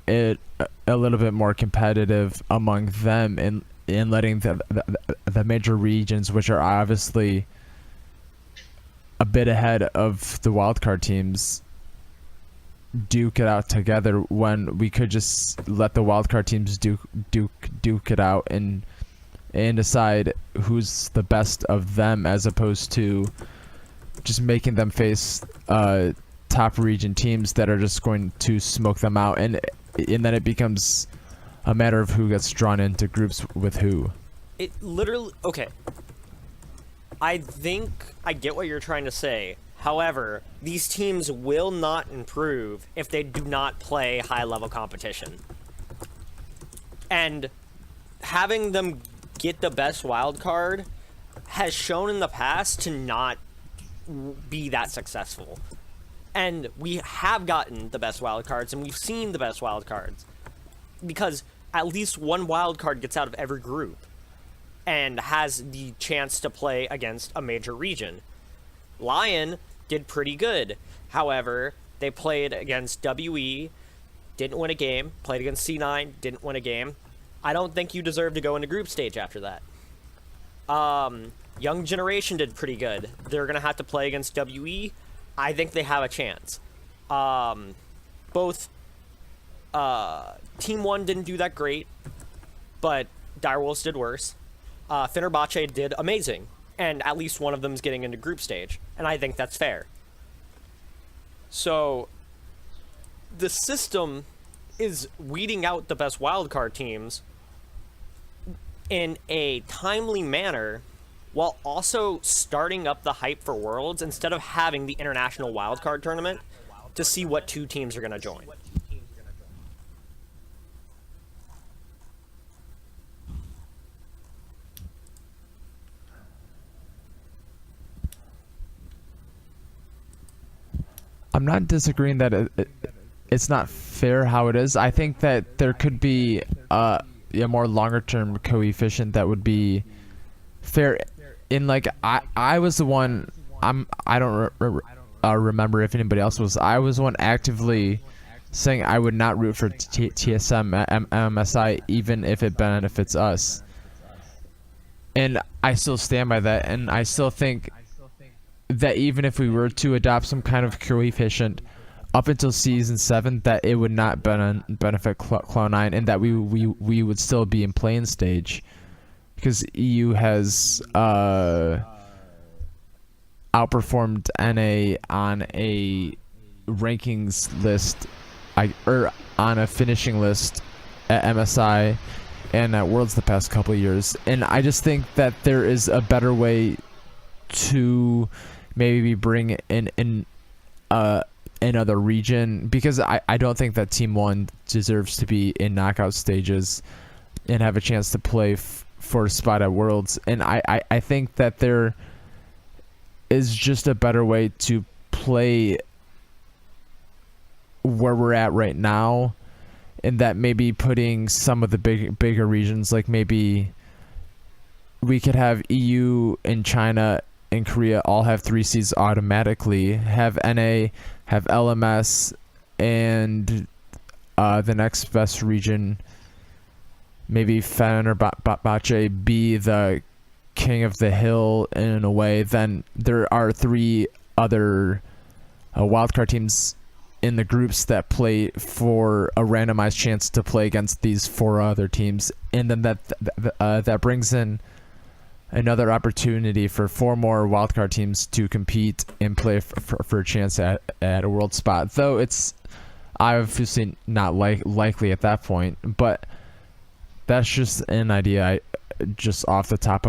it a little bit more competitive among them, and letting the major regions, which are obviously a bit ahead of the wildcard teams, duke it out together, when we could just let the wildcard teams duke it out and decide who's the best of them, as opposed to just making them face top region teams that are just going to smoke them out, and then it becomes a matter of who gets drawn into groups with who. It literally... Okay. I think I get what you're trying to say. However, these teams will not improve if they do not play high-level competition. And having them get the best wild card has shown in the past to not be that successful. And we have gotten the best wild cards, and we've seen the best wild cards. Because at least one wild card gets out of every group and has the chance to play against a major region. Lyon did pretty good. However, they played against WE, didn't win a game, played against C9, didn't win a game. I don't think you deserve to go into group stage after that. Young Generation did pretty good. They're going to have to play against WE. I think they have a chance. Both Team 1 didn't do that great, but Direwolves did worse. Fenerbahce did amazing, and at least one of them is getting into group stage, and I think that's fair. So, the system is weeding out the best wildcard teams in a timely manner while also starting up the hype for Worlds instead of having the international wildcard tournament to see what two teams are going to join. I'm not disagreeing that it's not fair how it is. I think that there could be a more longer term coefficient that would be fair. In like I was the one. I don't remember if anybody else was. I was the one actively saying I would not root for TSM MSI even if it benefits us. And I still stand by that, and I still think that even if we were to adopt some kind of coefficient up until season 7, that it would not benefit Cloud9, and that we would still be in playing stage, because EU has outperformed NA on a rankings list, or on a finishing list at MSI and at Worlds the past couple of years, and I just think that there is a better way to maybe bring in another region, because I don't think that Team 1 deserves to be in knockout stages and have a chance to play for a spot at Worlds. And I think that there is just a better way to play where we're at right now, and that maybe putting some of the bigger regions, like maybe we could have EU and China and Korea all have 3 seeds automatically, have NA, have LMS, and the next best region, maybe Fenerbahce, be the king of the hill in a way. Then there are 3 other wildcard teams in the groups that play for a randomized chance to play against these 4 other teams, and then that brings in another opportunity for 4 more wildcard teams to compete and play for a chance at a world spot. Though it's obviously not likely at that point, but that's just an idea just off the top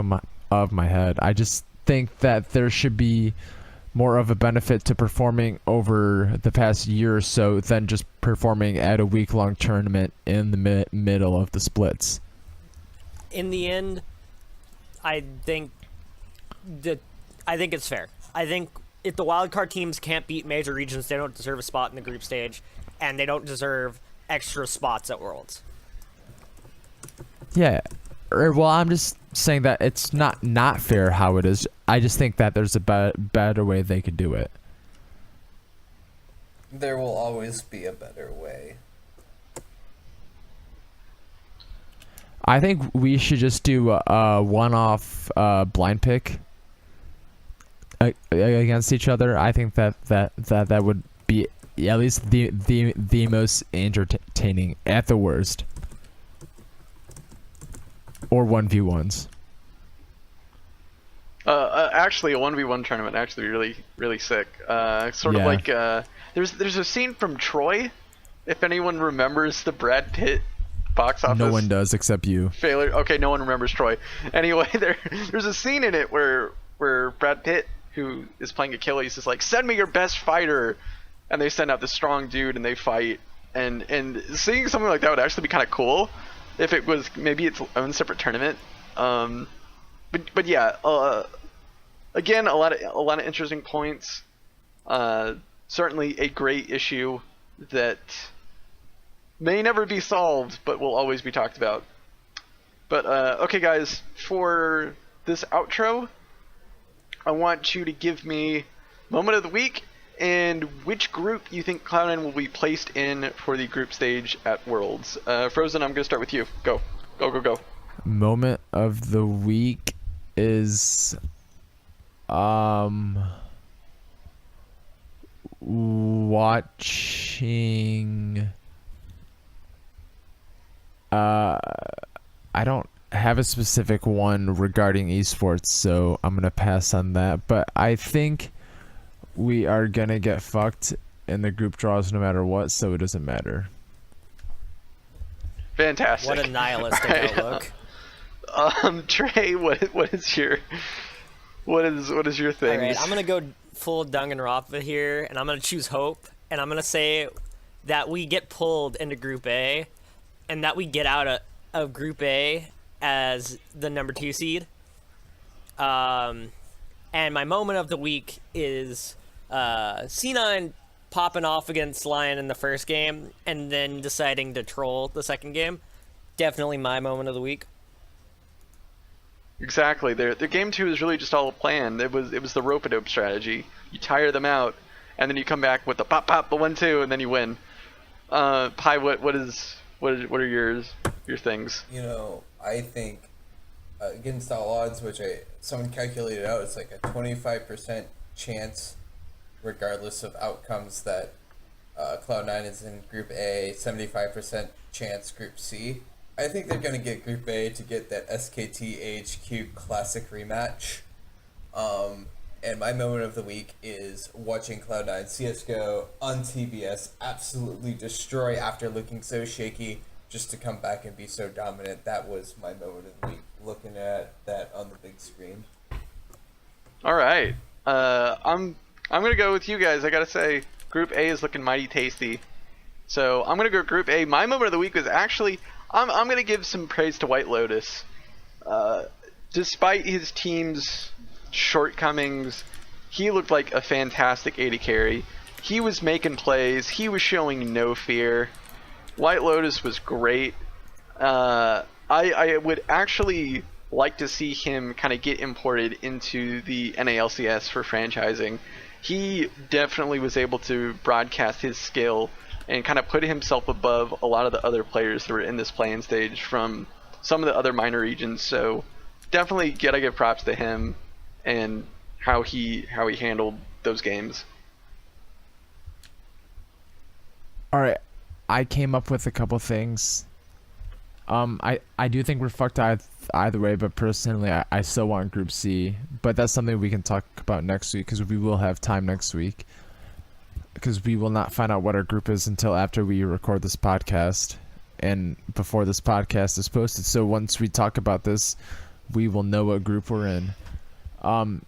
of my head. I just think that there should be more of a benefit to performing over the past year or so than just performing at a week-long tournament in the middle of the splits. In the end, I think it's fair. I think if the wildcard teams can't beat major regions, they don't deserve a spot in the group stage, and they don't deserve extra spots at Worlds. Yeah. Well, I'm just saying that it's not fair how it is. I just think that there's a better way they could do it. There will always be a better way. I think we should just do a one-off blind pick against each other. I think that would be at least the most entertaining at the worst. Or 1v1s. Actually, a 1v1 tournament actually really sick. Sort of like there's a scene from Troy, if anyone remembers the Brad Pitt box office. No one does except you. Failure. Okay, no one remembers Troy. Anyway, there's a scene in it where where Brad Pitt, who is playing Achilles, is like, send me your best fighter, and they send out this strong dude and they fight. And seeing something like that would actually be kind of cool if it was maybe its own separate tournament. But yeah, again, a lot of interesting points. Certainly a great issue that may never be solved, but will always be talked about. But okay, guys, for this outro, I want you to give me moment of the week and which group you think Cloud9 will be placed in for the group stage at Worlds. Frozen, I'm going to start with you. Go. Moment of the week is watching. I don't have a specific one regarding esports, so I'm gonna pass on that. But I think we are gonna get fucked in the group draws no matter what, so it doesn't matter. Fantastic. What a nihilistic outlook. Trey, what is your thing? All right, I'm gonna go full Danganronpa here, and I'm gonna choose hope, and I'm gonna say that we get pulled into Group A, and that we get out of Group A as the number 2 seed. And my moment of the week is C9 popping off against Lyon in the first game, and then deciding to troll the second game. Definitely my moment of the week. Exactly. Their game 2 is really just all a plan. It was the rope-a-dope strategy. You tire them out, and then you come back with the pop, the 1-2, and then you win. Pi, what are your things? You know, I think against all odds, which someone calculated out, it's like a 25% chance, regardless of outcomes, that Cloud9 is in Group A, 75% chance Group C. I think they're going to get Group A to get that SKT HQ Classic rematch. And my moment of the week is watching Cloud9 CSGO on TBS absolutely destroy after looking so shaky, just to come back and be so dominant. That was my moment of the week, looking at that on the big screen. All right. I'm going to go with you guys. I got to say, Group A is looking mighty tasty. So I'm going to go Group A. My moment of the week was actually, I'm going to give some praise to White Lotus. Despite his team's shortcomings, he looked like a fantastic AD carry. He was making plays. He was showing no fear. White Lotus was great. I would actually like to see him kind of get imported into the NALCS for franchising. He definitely was able to broadcast his skill and kind of put himself above a lot of the other players that were in this playing stage from some of the other minor regions. So definitely gotta give props to him and how he handled those games. All right, I came up with a couple things. I do think we're fucked either way, but personally, I still want Group C. But that's something we can talk about next week, because we will have time next week. Because we will not find out what our group is until after we record this podcast and before this podcast is posted. So once we talk about this, we will know what group we're in. I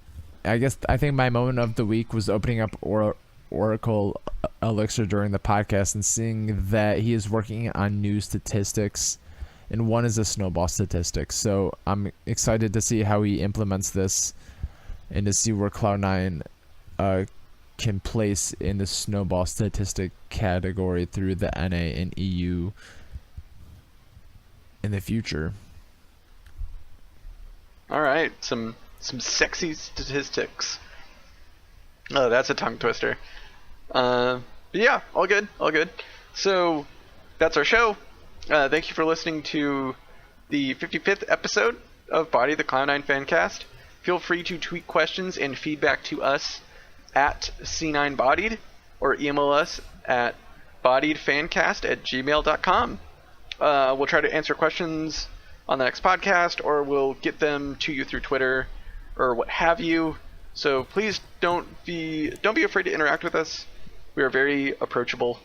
think my moment of the week was opening up Oracle Elixir during the podcast and seeing that he is working on new statistics, and one is a snowball statistic. So I'm excited to see how he implements this and to see where Cloud9 can place in the snowball statistic category through the NA and EU in the future. All right, some sexy statistics. Oh, that's a tongue twister. Yeah, all good. So that's our show. Thank you for listening to the 55th episode of Bodied, the Cloud9 Fancast. Feel free to tweet questions and feedback to us at C9Bodied or email us at bodiedfancast@gmail.com. We'll try to answer questions on the next podcast, or we'll get them to you through Twitter or what have you. So please don't be afraid to interact with us. We are very approachable.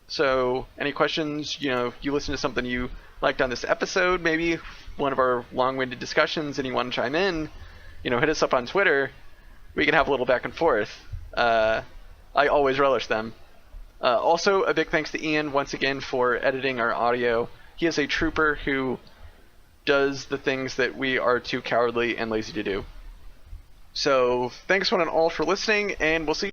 So any questions, you listen to something you liked on this episode, maybe one of our long-winded discussions, and you want to chime in, hit us up on Twitter. We can have a little back and forth. I always relish them. Also, a big thanks to Ian once again for editing our audio. He is a trooper who does the things that we are too cowardly and lazy to do. So, thanks one and all for listening, and we'll see